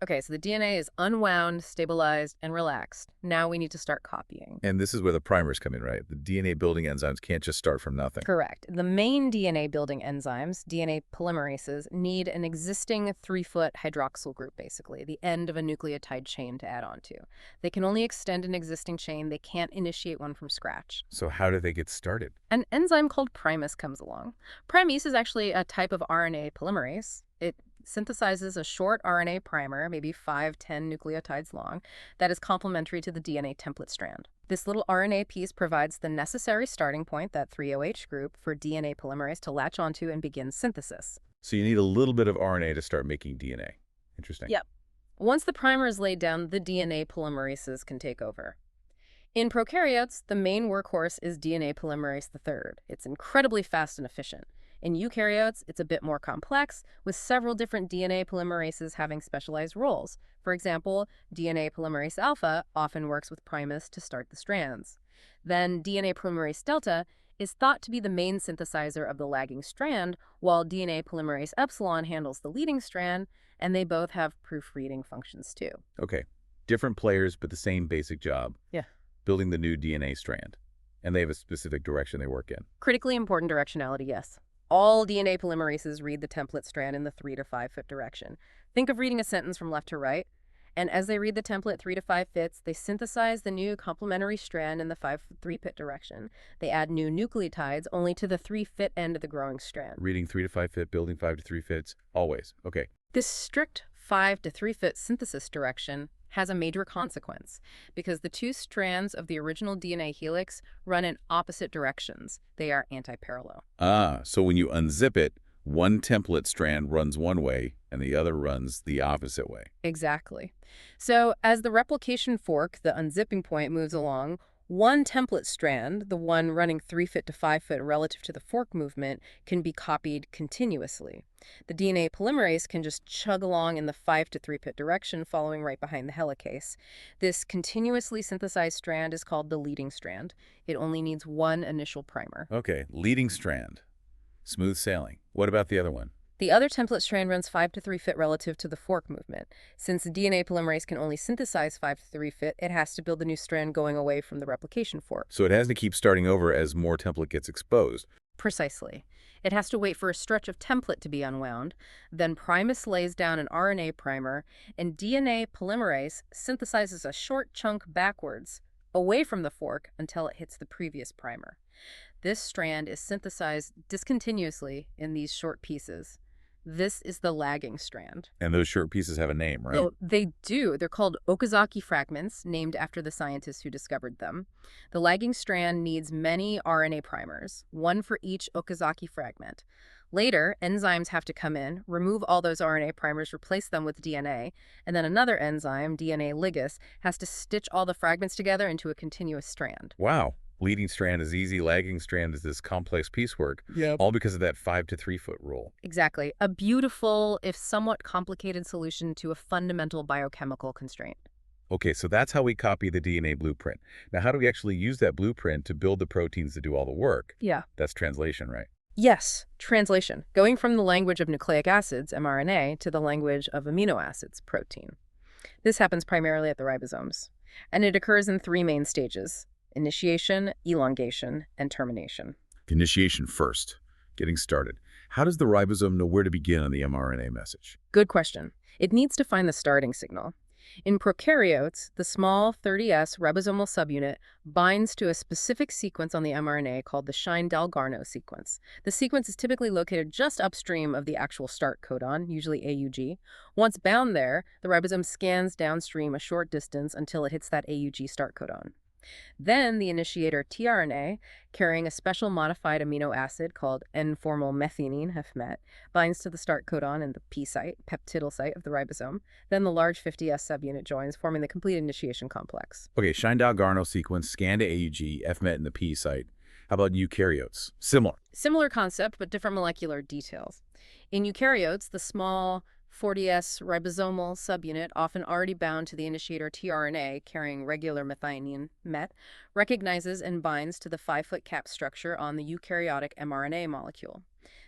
Okay, so the DNA is unwound, stabilized, and relaxed. Now we need to start copying. And this is where the primers come in, right? The DNA building enzymes can't just start from nothing. Correct. The main DNA building enzymes, DNA polymerases, need an existing 3-foot hydroxyl group, basically, the end of a nucleotide chain to add on to. They can only extend an existing chain. They can't initiate one from scratch. So how do they get started? An enzyme called primase comes along. Primase is actually a type of RNA polymerase. It synthesizes a short RNA primer, maybe 5-10 nucleotides long, that is complementary to the DNA template strand. This little RNA piece provides the necessary starting point, that 3OH group, for DNA polymerase to latch onto and begin synthesis. So you need a little bit of RNA to start making DNA. Interesting. Yep. Once the primer is laid down, the DNA polymerases can take over. In prokaryotes, the main workhorse is DNA polymerase III. It's incredibly fast and efficient. In eukaryotes, it's a bit more complex, with several different DNA polymerases having specialized roles. For example, DNA polymerase alpha often works with primase to start the strands. Then DNA polymerase delta is thought to be the main synthesizer of the lagging strand, while DNA polymerase epsilon handles the leading strand, and they both have proofreading functions too. Okay. Different players, but the same basic job. Yeah. Building the new DNA strand. And they have a specific direction they work in. Critically important directionality, yes. All DNA polymerases read the template strand in the 3 to 5 foot direction. Think of reading a sentence from left to right. And as they read the template 3 to 5 fits, they synthesize the new complementary strand in the 5'3" direction. They add new nucleotides only to the 3' end of the growing strand. Reading 3 to 5 fit, building 5 to 3 fits, always. Okay. This strict 5 to 3 synthesis direction has a major consequence because the two strands of the original DNA helix run in opposite directions. They are anti-parallel. So when you unzip it, one template strand runs one way and the other runs the opposite way. Exactly. So as the replication fork, the unzipping point, moves along, one template strand, the one running 3' to 5' relative to the fork movement, can be copied continuously. The DNA polymerase can just chug along in the 5 to 3' direction, following right behind the helicase. This continuously synthesized strand is called the leading strand. It only needs one initial primer. Okay, leading strand. Smooth sailing. What about the other one? The other template strand runs 5 to 3' relative to the fork movement. Since the DNA polymerase can only synthesize 5 to 3', it has to build a new strand going away from the replication fork. So it has to keep starting over as more template gets exposed. Precisely. It has to wait for a stretch of template to be unwound, then Primus lays down an RNA primer, and DNA polymerase synthesizes a short chunk backwards, away from the fork, until it hits the previous primer. This strand is synthesized discontinuously in these short pieces. This is the lagging strand. And those short pieces have a name, right? Oh, they do. They're called Okazaki fragments, named after the scientists who discovered them. The lagging strand needs many RNA primers, one for each Okazaki fragment. Later, enzymes have to come in, remove all those RNA primers, replace them with DNA, and then another enzyme, DNA ligase, has to stitch all the fragments together into a continuous strand. Wow. Leading strand is easy, lagging strand is this complex piecework, Yep. all because of that 5 to 3 foot rule. Exactly. A beautiful, if somewhat complicated, solution to a fundamental biochemical constraint. Okay, so that's how we copy the DNA blueprint. Now, how do we actually use that blueprint to build the proteins that do all the work? Yeah. That's translation, right? Yes, translation. Going from the language of nucleic acids, mRNA, to the language of amino acids, protein. This happens primarily at the ribosomes, and it occurs in three main stages: initiation, elongation, and termination. Initiation first, getting started. How does the ribosome know where to begin on the mRNA message? Good question. It needs to find the starting signal. In prokaryotes, the small 30S ribosomal subunit binds to a specific sequence on the mRNA called the Shine-Dalgarno sequence. The sequence is typically located just upstream of the actual start codon, usually AUG. Once bound there, the ribosome scans downstream a short distance until it hits that AUG start codon. Then the initiator tRNA, carrying a special modified amino acid called N-formyl methionine, HFMet, binds to the start codon in the P site, peptidyl site of the ribosome. Then the large 50S subunit joins, forming the complete initiation complex. Okay, Shine-Dalgarno sequence, scan to AUG, FMET in the P site. How about eukaryotes? Similar. Similar concept, but different molecular details. In eukaryotes, the small 40S ribosomal subunit, often already bound to the initiator tRNA carrying regular methionine MET, recognizes and binds to the 5' cap structure on the eukaryotic mRNA molecule.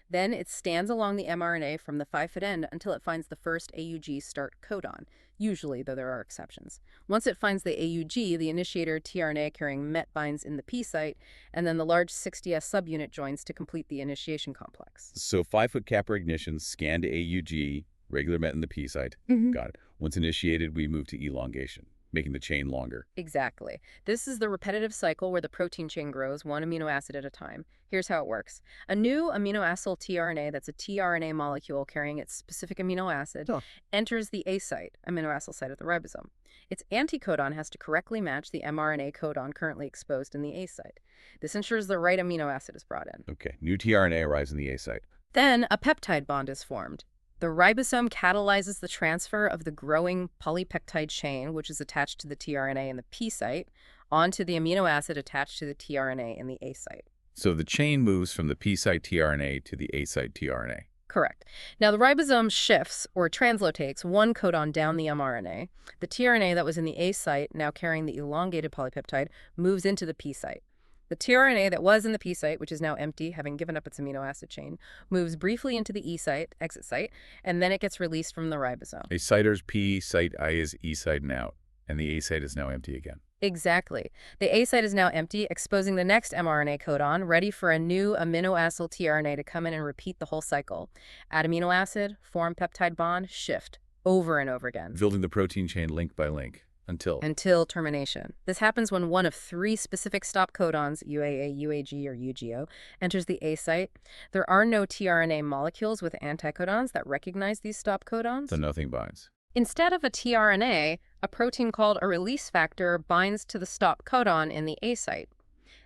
Then it stands along the mRNA from the 5' end until it finds the first AUG start codon, usually, though there are exceptions. Once it finds the AUG, the initiator tRNA carrying MET binds in the P site, and then the large 60S subunit joins to complete the initiation complex. So 5' cap ignition, scan to AUG, regular MET in the P site. Got it. Once initiated, we move to elongation, making the chain longer. Exactly. This is the repetitive cycle where the protein chain grows one amino acid at a time. Here's how it works. A new amino acyl tRNA, that's a tRNA molecule carrying its specific amino acid, enters the A site, amino acyl site of the ribosome. Its anticodon has to correctly match the mRNA codon currently exposed in the A site. This ensures the right amino acid is brought in. Okay, new tRNA arrives in the A site. Then a peptide bond is formed. The ribosome catalyzes the transfer of the growing polypeptide chain, which is attached to the tRNA in the P site, onto the amino acid attached to the tRNA in the A site. So the chain moves from the P site tRNA to the A site tRNA. Correct. Now, the ribosome shifts, or translocates, one codon down the mRNA. The tRNA that was in the A site, now carrying the elongated polypeptide, moves into the P site. The tRNA that was in the P site, which is now empty, having given up its amino acid chain, moves briefly into the E site, exit site, and then it gets released from the ribosome. A siter's P site I is E site and out, and the A site is now empty again. Exactly. The A site is now empty, exposing the next mRNA codon, ready for a new amino acyl tRNA to come in and repeat the whole cycle. Add amino acid, form peptide bond, shift. over and over again building the protein chain link by link until termination. This happens when one of three specific stop codons, UAA, UAG, or UGO, enters the A site. There are no tRNA molecules with anticodons that recognize these stop codons. so nothing binds. Instead of a tRNA, a protein called a release factor binds to the stop codon in the A site.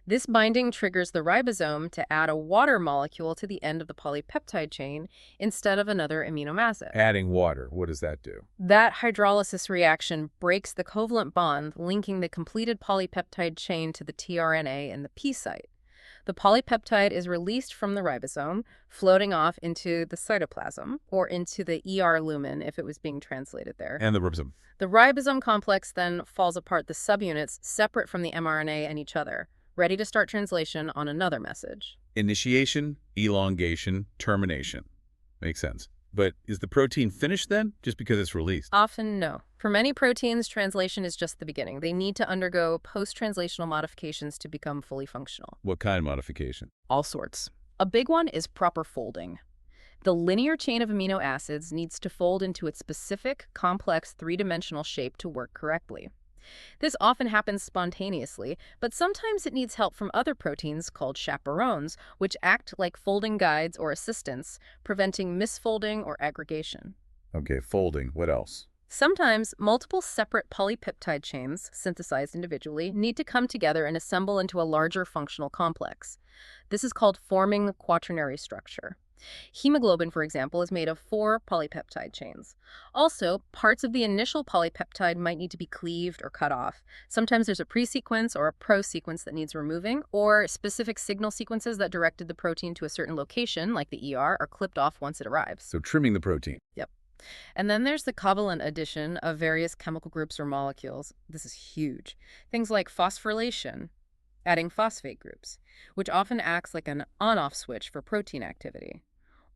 This binding triggers the ribosome to add a water molecule to the end of the polypeptide chain instead of another amino acid. Adding water, what does that do? That hydrolysis reaction breaks the covalent bond linking the completed polypeptide chain to the tRNA in the P site. The polypeptide is released from the ribosome, floating off into the cytoplasm, or into the ER lumen if it was being translated there. And the ribosome. The ribosome complex then falls apart the subunits separate from the mRNA and each other, ready to start translation on another message. Initiation, elongation, termination. Makes sense. But is the protein finished then, just because it's released? Often, no. For many proteins, translation is just the beginning. They need to undergo post-translational modifications to become fully functional. What kind of modification? All sorts. A big one is proper folding. The linear chain of amino acids needs to fold into its specific, complex, three-dimensional shape to work correctly. This often happens spontaneously, but sometimes it needs help from other proteins called chaperones, which act like folding guides or assistants, preventing misfolding or aggregation. Okay, folding. What else? Sometimes multiple separate polypeptide chains, synthesized individually, need to come together and assemble into a larger functional complex. This is called forming the quaternary structure. Hemoglobin, for example, is made of 4 polypeptide chains. Also, parts of the initial polypeptide might need to be cleaved or cut off. Sometimes there's a pre-sequence or a pro-sequence that needs removing, or specific signal sequences that directed the protein to a certain location, like the ER, are clipped off once it arrives. So trimming the protein. Yep. And then there's the covalent addition of various chemical groups or molecules. This is huge. Things like phosphorylation, adding phosphate groups, which often acts like an on-off switch for protein activity.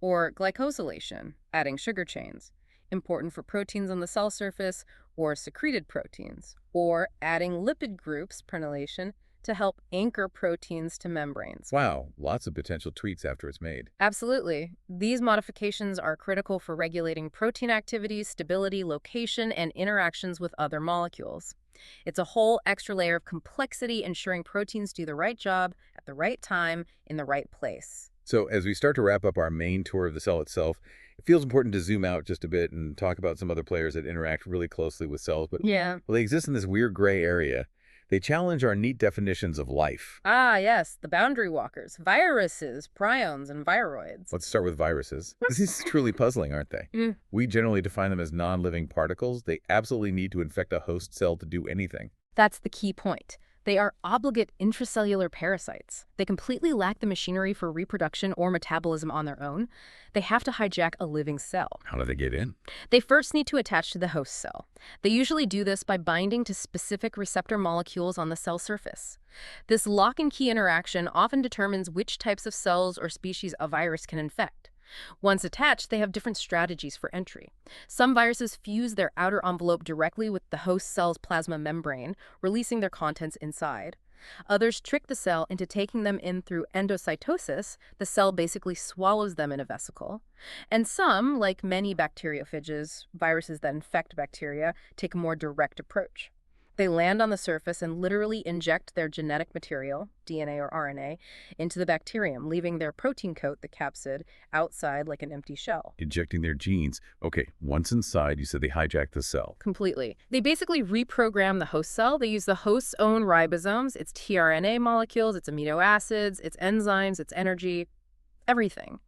Or glycosylation, adding sugar chains, important for proteins on the cell surface or secreted proteins. Or adding lipid groups, prenylation, to help anchor proteins to membranes. Wow, lots of potential tweaks after it's made. Absolutely. These modifications are critical for regulating protein activity, stability, location, and interactions with other molecules. It's a whole extra layer of complexity ensuring proteins do the right job at the right time in the right place. So as we start to wrap up our main tour of the cell itself, it feels important to zoom out just a bit and talk about some other players that interact really closely with cells. But Yeah. well, they exist in this weird gray area. They challenge our neat definitions of life. Ah, yes, the boundary walkers, viruses, prions, and viroids. Let's start with viruses. These are truly puzzling, aren't they? Mm. We generally define them as non-living particles. They absolutely need to infect a host cell to do anything. That's the key point. They are obligate intracellular parasites. They completely lack the machinery for reproduction or metabolism on their own. They have to hijack a living cell. How do they get in? They first need to attach to the host cell. They usually do this by binding to specific receptor molecules on the cell surface. This lock and key interaction often determines which types of cells or species a virus can infect. Once attached, they have different strategies for entry. Some viruses fuse their outer envelope directly with the host cell's plasma membrane, releasing their contents inside. Others trick the cell into taking them in through endocytosis. The cell basically swallows them in a vesicle. And some, like many bacteriophages, viruses that infect bacteria, take a more direct approach. They land on the surface and literally inject their genetic material, DNA or RNA, into the bacterium, leaving their protein coat, the capsid, outside like an empty shell. Injecting their genes. Okay, once inside, you said they hijack the cell. Completely. They basically reprogram the host cell. They use the host's own ribosomes, its tRNA molecules, its amino acids, its enzymes, its energy, everything,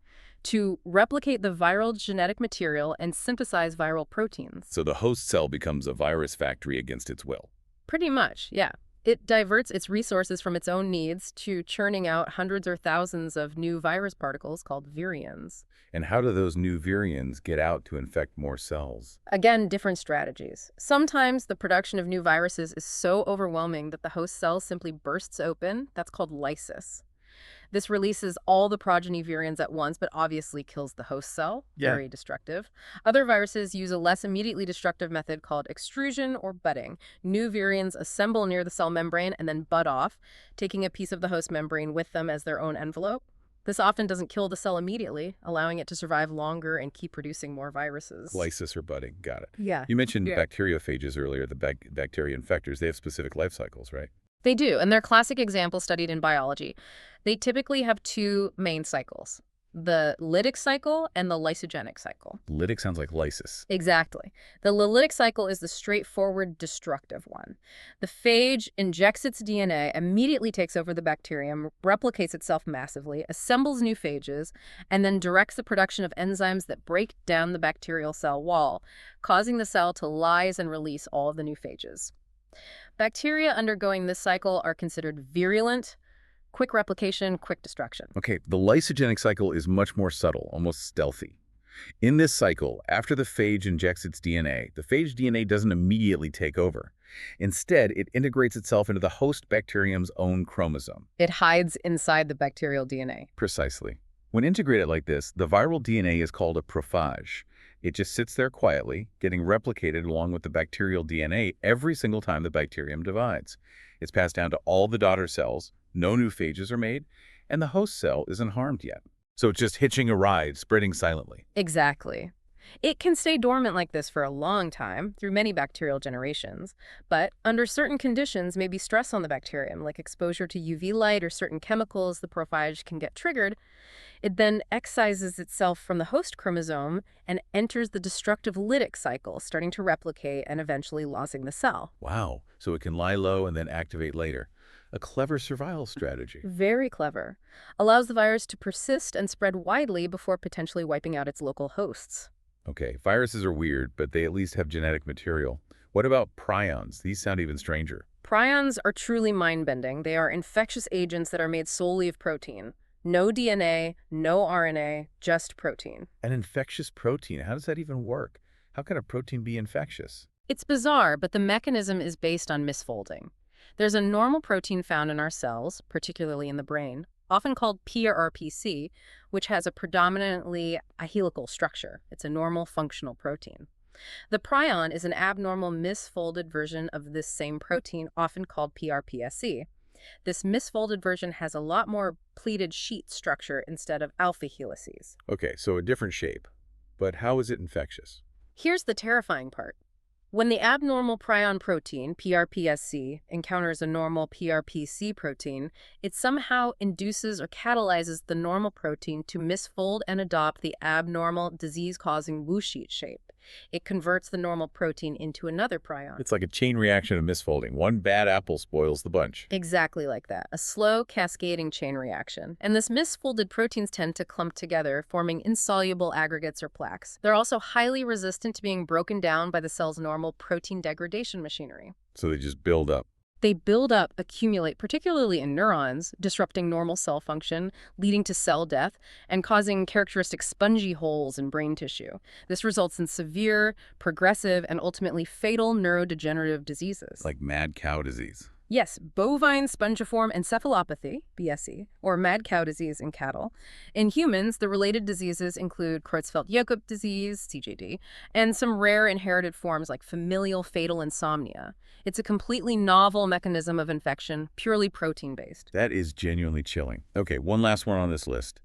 to replicate the viral genetic material and synthesize viral proteins. So the host cell becomes a virus factory against its will. Pretty much, yeah. It diverts its resources from its own needs to churning out hundreds or thousands of new virus particles called virions. And how do those new virions get out to infect more cells? Again, different strategies. Sometimes the production of new viruses is so overwhelming that the host cell simply bursts open. That's called lysis. This releases all the progeny virions at once, but obviously kills the host cell. Yeah. Very destructive. Other viruses use a less immediately destructive method called extrusion or budding. New virions assemble near the cell membrane and then bud off, taking a piece of the host membrane with them as their own envelope. This often doesn't kill the cell immediately, allowing it to survive longer and keep producing more viruses. Lysis or budding. Got it. Yeah. You mentioned Yeah. bacteriophages earlier, the bacteria infectors. They have specific life cycles, right? They do, and they're classic examples studied in biology. They typically have two main cycles, the lytic cycle and the lysogenic cycle. Lytic sounds like lysis. Exactly. The lytic cycle is the straightforward destructive one. The phage injects its DNA, immediately takes over the bacterium, replicates itself massively, assembles new phages, and then directs the production of enzymes that break down the bacterial cell wall, causing the cell to lyse and release all of the new phages. Bacteria undergoing this cycle are considered virulent, quick replication, quick destruction. Okay, the lysogenic cycle is much more subtle, almost stealthy. In this cycle, after the phage injects its DNA, the phage DNA doesn't immediately take over. Instead, it integrates itself into the host bacterium's own chromosome. It hides inside the bacterial DNA. Precisely. When integrated like this, the viral DNA is called a prophage. It just sits there quietly, getting replicated along with the bacterial DNA every single time the bacterium divides. It's passed down to all the daughter cells, no new phages are made, and the host cell isn't harmed yet. So it's just hitching a ride, spreading silently. Exactly. It can stay dormant like this for a long time, through many bacterial generations, but under certain conditions, maybe stress on the bacterium, like exposure to UV light or certain chemicals, the prophage can get triggered. It then excises itself from the host chromosome and enters the destructive lytic cycle, starting to replicate and eventually losing the cell. Wow, so it can lie low and then activate later. A clever survival strategy. Very clever. Allows the virus to persist and spread widely before potentially wiping out its local hosts. Okay, viruses are weird, but they at least have genetic material. What about prions? These sound even stranger. Prions are truly mind-bending. They are infectious agents that are made solely of protein. No DNA, no RNA, just protein. An infectious protein, how does that even work? How can a protein be infectious? It's bizarre, but the mechanism is based on misfolding. There's a normal protein found in our cells, particularly in the brain, often called PRPC, which has a predominantly a helical structure. It's a normal functional protein. The prion is an abnormal misfolded version of this same protein, often called PRPSC. This misfolded version has a lot more pleated sheet structure instead of alpha helices. Okay, so a different shape. But how is it infectious? Here's the terrifying part. When the abnormal prion protein, PRPSC, encounters a normal PRPC protein, it somehow induces or catalyzes the normal protein to misfold and adopt the abnormal disease-causing whoosh-sheet shape. It converts the normal protein into another prion. It's like a chain reaction of misfolding. One bad apple spoils the bunch. Exactly like that. A slow, cascading chain reaction. And this misfolded proteins tend to clump together, forming insoluble aggregates or plaques. They're also highly resistant to being broken down by the cell's normal protein degradation machinery. So they just build up. They build up, accumulate, particularly in neurons, disrupting normal cell function, leading to cell death, and causing characteristic spongy holes in brain tissue. This results in severe, progressive, and ultimately fatal neurodegenerative diseases. Like mad cow disease. Yes, bovine spongiform encephalopathy, BSE, or mad cow disease in cattle. In humans, the related diseases include Creutzfeldt-Jakob disease, CJD, and some rare inherited forms like familial fatal insomnia. It's a completely novel mechanism of infection, purely protein-based. That is genuinely chilling. Okay, one last one on this list.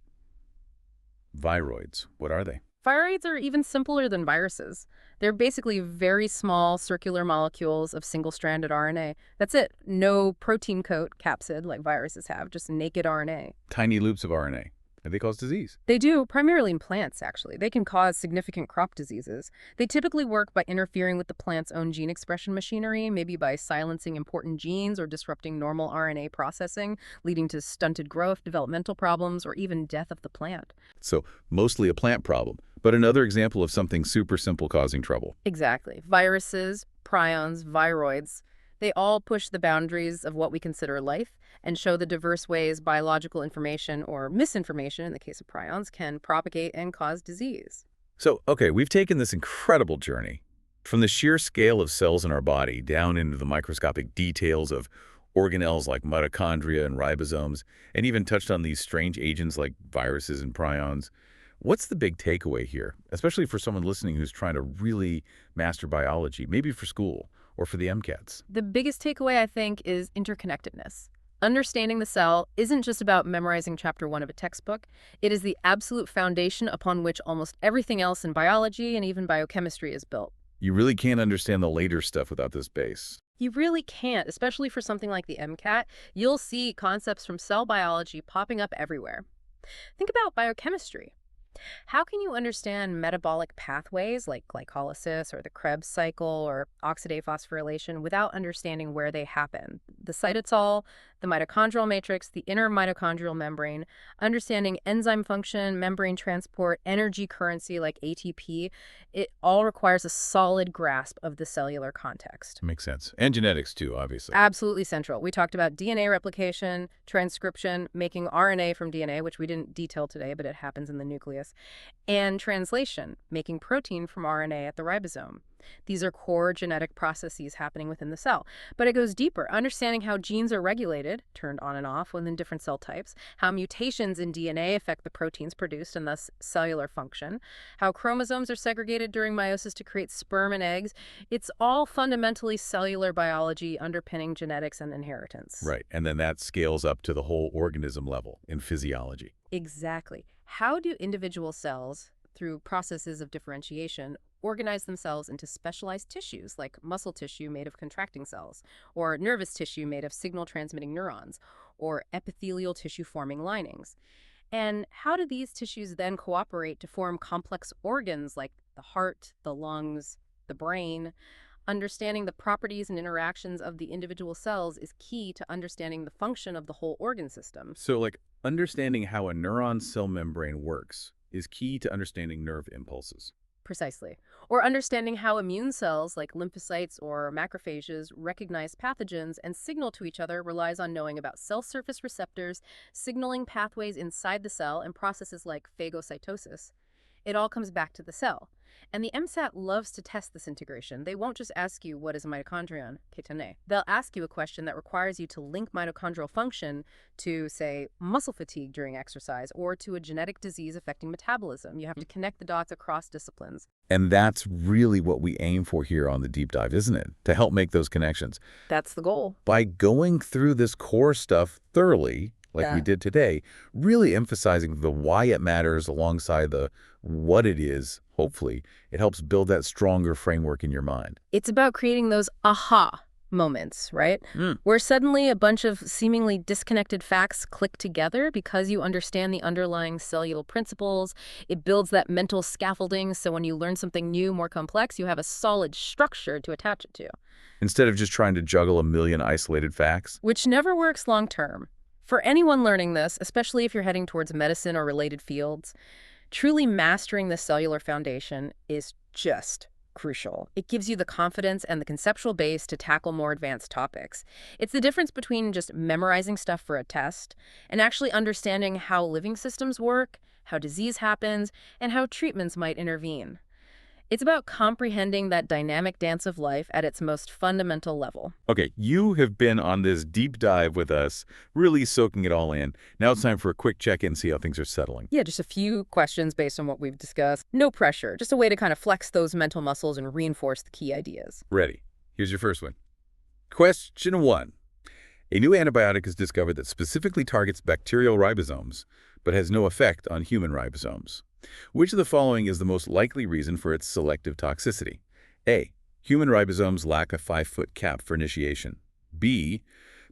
Viroids. What are they? Viroids are even simpler than viruses. They're basically very small circular molecules of single-stranded RNA. That's it. No protein coat, capsid, like viruses have, just naked RNA. Tiny loops of RNA. And they cause disease. They do, primarily in plants, actually. They can cause significant crop diseases. They typically work by interfering with the plant's own gene expression machinery, maybe by silencing important genes or disrupting normal RNA processing, leading to stunted growth, developmental problems, or even death of the plant. So mostly a plant problem, but another example of something super simple causing trouble. Exactly. Viruses, prions, viroids, they all push the boundaries of what we consider life and show the diverse ways biological information or misinformation, in the case of prions, can propagate and cause disease. So, okay, we've taken this incredible journey from the sheer scale of cells in our body down into the microscopic details of organelles like mitochondria and ribosomes, and even touched on these strange agents like viruses and prions. What's the big takeaway here, especially for someone listening who's trying to really master biology, maybe for school or for the MCATs? The biggest takeaway, I think, is interconnectedness. Understanding the cell isn't just about memorizing chapter 1 of a textbook. It is the absolute foundation upon which almost everything else in biology and even biochemistry is built. You really can't understand the later stuff without this base. You really can't, especially for something like the MCAT. You'll see concepts from cell biology popping up everywhere. Think about biochemistry. How can you understand metabolic pathways like glycolysis or the Krebs cycle or oxidative phosphorylation without understanding where they happen? The cytosol, the mitochondrial matrix, the inner mitochondrial membrane, understanding enzyme function, membrane transport, energy currency like ATP, it all requires a solid grasp of the cellular context. Makes sense. And genetics too, obviously. Absolutely central. We talked about DNA replication, transcription, making RNA from DNA, which we didn't detail today, but it happens in the nucleus, and translation, making protein from RNA at the ribosome. These are core genetic processes happening within the cell. But it goes deeper, understanding how genes are regulated, turned on and off within different cell types, how mutations in DNA affect the proteins produced and thus cellular function, how chromosomes are segregated during meiosis to create sperm and eggs. It's all fundamentally cellular biology underpinning genetics and inheritance. Right. And then that scales up to the whole organism level in physiology. Exactly. How do individual cells, through processes of differentiation, organize themselves into specialized tissues like muscle tissue made of contracting cells, or nervous tissue made of signal-transmitting neurons, or epithelial tissue forming linings? And how do these tissues then cooperate to form complex organs like the heart, the lungs, the brain? Understanding the properties and interactions of the individual cells is key to understanding the function of the whole organ system. So, like, understanding how a neuron cell membrane works is key to understanding nerve impulses. Precisely. Or understanding how immune cells like lymphocytes or macrophages recognize pathogens and signal to each other relies on knowing about cell surface receptors, signaling pathways inside the cell, and processes like phagocytosis. It all comes back to the cell. And the MSAT loves to test this integration. They won't just ask you, what is a mitochondrion? Ketone. They'll ask you a question that requires you to link mitochondrial function to, say, muscle fatigue during exercise or to a genetic disease affecting metabolism. You have to connect the dots across disciplines. And that's really what we aim for here on the deep dive, isn't it? To help make those connections. That's the goal. By going through this core stuff thoroughly, like we did today, really emphasizing the why it matters alongside the what it is, hopefully, it helps build that stronger framework in your mind. It's about creating those aha moments, right? Where suddenly a bunch of seemingly disconnected facts click together because you understand the underlying cellular principles. It builds that mental scaffolding, so when you learn something new, more complex, you have a solid structure to attach it to. Instead of just trying to juggle a million isolated facts. Which never works long term. For anyone learning this, especially if you're heading towards medicine or related fields, truly mastering the cellular foundation is just crucial. It gives you the confidence and the conceptual base to tackle more advanced topics. It's the difference between just memorizing stuff for a test and actually understanding how living systems work, how disease happens, and how treatments might intervene. It's about comprehending that dynamic dance of life at its most fundamental level. Okay, you have been on this deep dive with us, really soaking it all in. Now it's time for a quick check-in, see how things are settling. Yeah, just a few questions based on what we've discussed. No pressure, just a way to kind of flex those mental muscles and reinforce the key ideas. Ready. Here's your first one. Question 1. A new antibiotic is discovered that specifically targets bacterial ribosomes, but has no effect on human ribosomes. Which of the following is the most likely reason for its selective toxicity? A. Human ribosomes lack a 5-foot cap for initiation. B.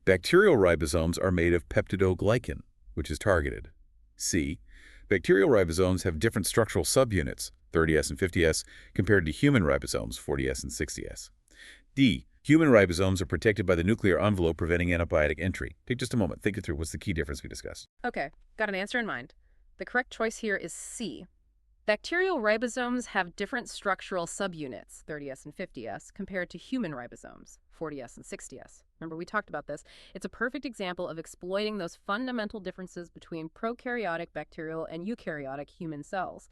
Bacterial ribosomes are made of peptidoglycan, which is targeted. C. Bacterial ribosomes have different structural subunits, 30S and 50S, compared to human ribosomes, 40S and 60S. D. Human ribosomes are protected by the nuclear envelope, preventing antibiotic entry. Take just a moment. Think it through. What's the key difference we discussed? Okay, got an answer in mind. The correct choice here is C. Bacterial ribosomes have different structural subunits, 30S and 50S, compared to human ribosomes, 40S and 60S. Remember, we talked about this. It's a perfect example of exploiting those fundamental differences between prokaryotic bacterial and eukaryotic human cells.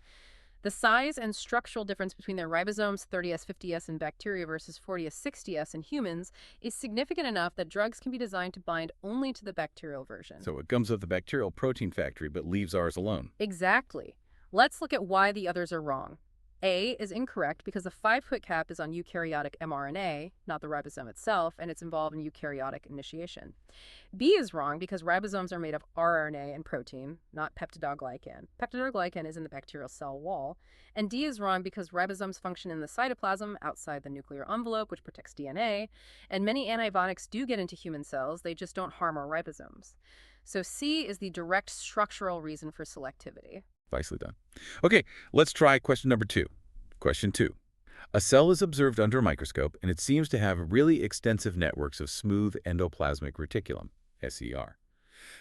The size and structural difference between their ribosomes, 30S, 50S in bacteria versus 40S, 60S in humans is significant enough that drugs can be designed to bind only to the bacterial version. So it comes with the bacterial protein factory, but leaves ours alone. Exactly. Let's look at why the others are wrong. A is incorrect because the 5-foot cap is on eukaryotic mRNA, not the ribosome itself, and it's involved in eukaryotic initiation. B is wrong because ribosomes are made of rRNA and protein, not peptidoglycan. Peptidoglycan is in the bacterial cell wall. And D is wrong because ribosomes function in the cytoplasm outside the nuclear envelope, which protects DNA. And many antibiotics do get into human cells, they just don't harm our ribosomes. So C is the direct structural reason for selectivity. Nicely done. Okay, let's try question number 2. Question 2. A cell is observed under a microscope, and it seems to have really extensive networks of smooth endoplasmic reticulum, SER.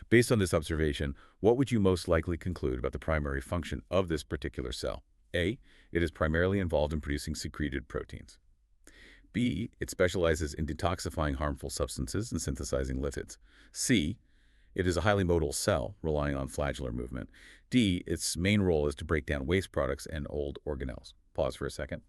Based on this observation, what would you most likely conclude about the primary function of this particular cell? A. It is primarily involved in producing secreted proteins. B. It specializes in detoxifying harmful substances and synthesizing lipids. C. It is a highly modal cell, relying on flagellar movement. D. Its main role is to break down waste products and old organelles. Pause for a second.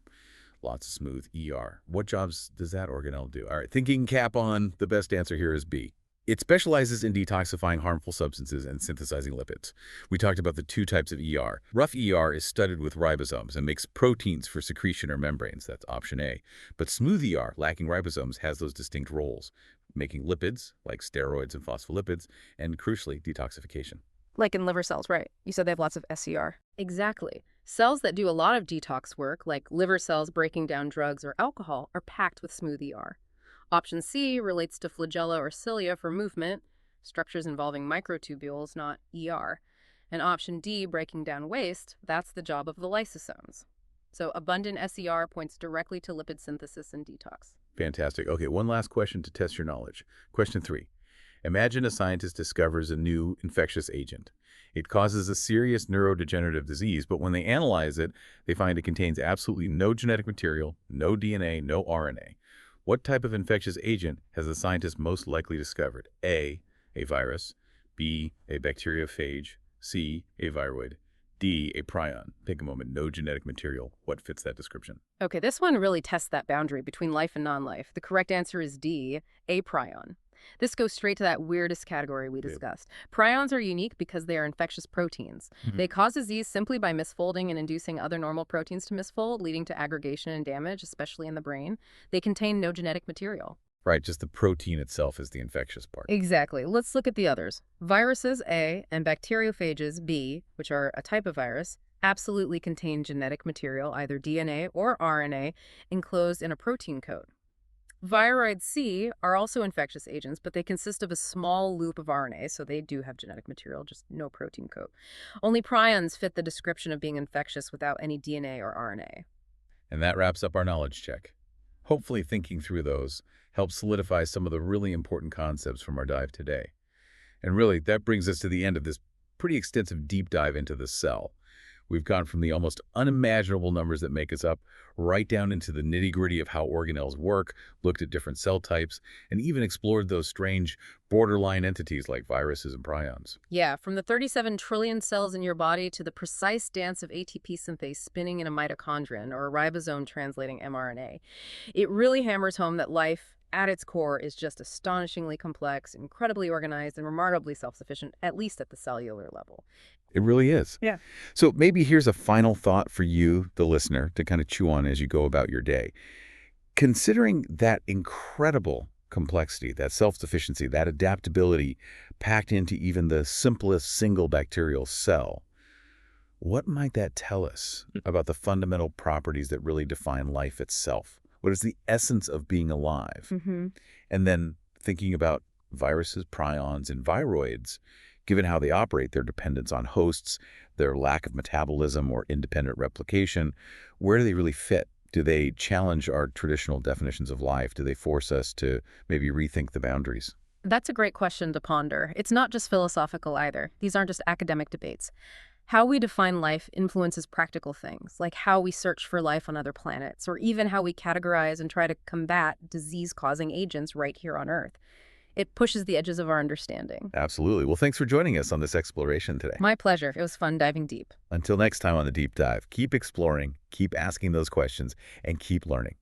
Lots of smooth ER. What jobs does that organelle do? All right, thinking cap on, the best answer here is B. It specializes in detoxifying harmful substances and synthesizing lipids. We talked about the 2 types of ER. Rough ER is studded with ribosomes and makes proteins for secretion or membranes. That's option A. But smooth ER, lacking ribosomes, has those distinct roles, making lipids, like steroids and phospholipids, and crucially, detoxification. Like in liver cells, right? You said they have lots of SER. Exactly. Cells that do a lot of detox work, like liver cells breaking down drugs or alcohol, are packed with smooth ER. Option C relates to flagella or cilia for movement, structures involving microtubules, not ER. And option D, breaking down waste, that's the job of the lysosomes. So abundant SER points directly to lipid synthesis and detox. Fantastic. Okay, one last question to test your knowledge. Question 3. Imagine a scientist discovers a new infectious agent. It causes a serious neurodegenerative disease, but when they analyze it, they find it contains absolutely no genetic material, no DNA, no RNA. What type of infectious agent has the scientist most likely discovered? A virus, B, a bacteriophage, C, a viroid, D, a prion. Take a moment. No genetic material. What fits that description? Okay, this one really tests that boundary between life and non-life. The correct answer is D, a prion. This goes straight to that weirdest category we discussed. Prions are unique because they are infectious proteins. They cause disease simply by misfolding and inducing other normal proteins to misfold, leading to aggregation and damage, especially in the brain. They contain no genetic material. Right, just the protein itself is the infectious part. Exactly. Let's look at the others. Viruses, A, and bacteriophages, B, which are a type of virus, absolutely contain genetic material, either DNA or RNA, enclosed in a protein coat. Viroids C are also infectious agents, but they consist of a small loop of RNA, so they do have genetic material, just no protein coat. Only prions fit the description of being infectious without any DNA or RNA. And that wraps up our knowledge check. Hopefully thinking through those helps solidify some of the really important concepts from our dive today. And really, that brings us to the end of this pretty extensive deep dive into the cell. We've gone from the almost unimaginable numbers that make us up right down into the nitty-gritty of how organelles work, looked at different cell types, and even explored those strange borderline entities like viruses and prions. Yeah, from the 37 trillion cells in your body to the precise dance of ATP synthase spinning in a mitochondrion or a ribosome translating mRNA. It really hammers home that life, at its core, is just astonishingly complex, incredibly organized, and remarkably self-sufficient, at least at the cellular level. It really is. Yeah. So maybe here's a final thought for you, the listener, to kind of chew on as you go about your day. Considering that incredible complexity, that self-sufficiency, that adaptability packed into even the simplest single bacterial cell, what might that tell us about the fundamental properties that really define life itself? What is the essence of being alive? And then thinking about viruses, prions, and viroids, given how they operate, their dependence on hosts, their lack of metabolism or independent replication, where do they really fit? Do they challenge our traditional definitions of life? Do they force us to maybe rethink the boundaries? That's a great question to ponder. It's not just philosophical either. These aren't just academic debates. How we define life influences practical things, like how we search for life on other planets, or even how we categorize and try to combat disease-causing agents right here on Earth. It pushes the edges of our understanding. Absolutely. Well, thanks for joining us on this exploration today. My pleasure. It was fun diving deep. Until next time on The Deep Dive, keep exploring, keep asking those questions, and keep learning.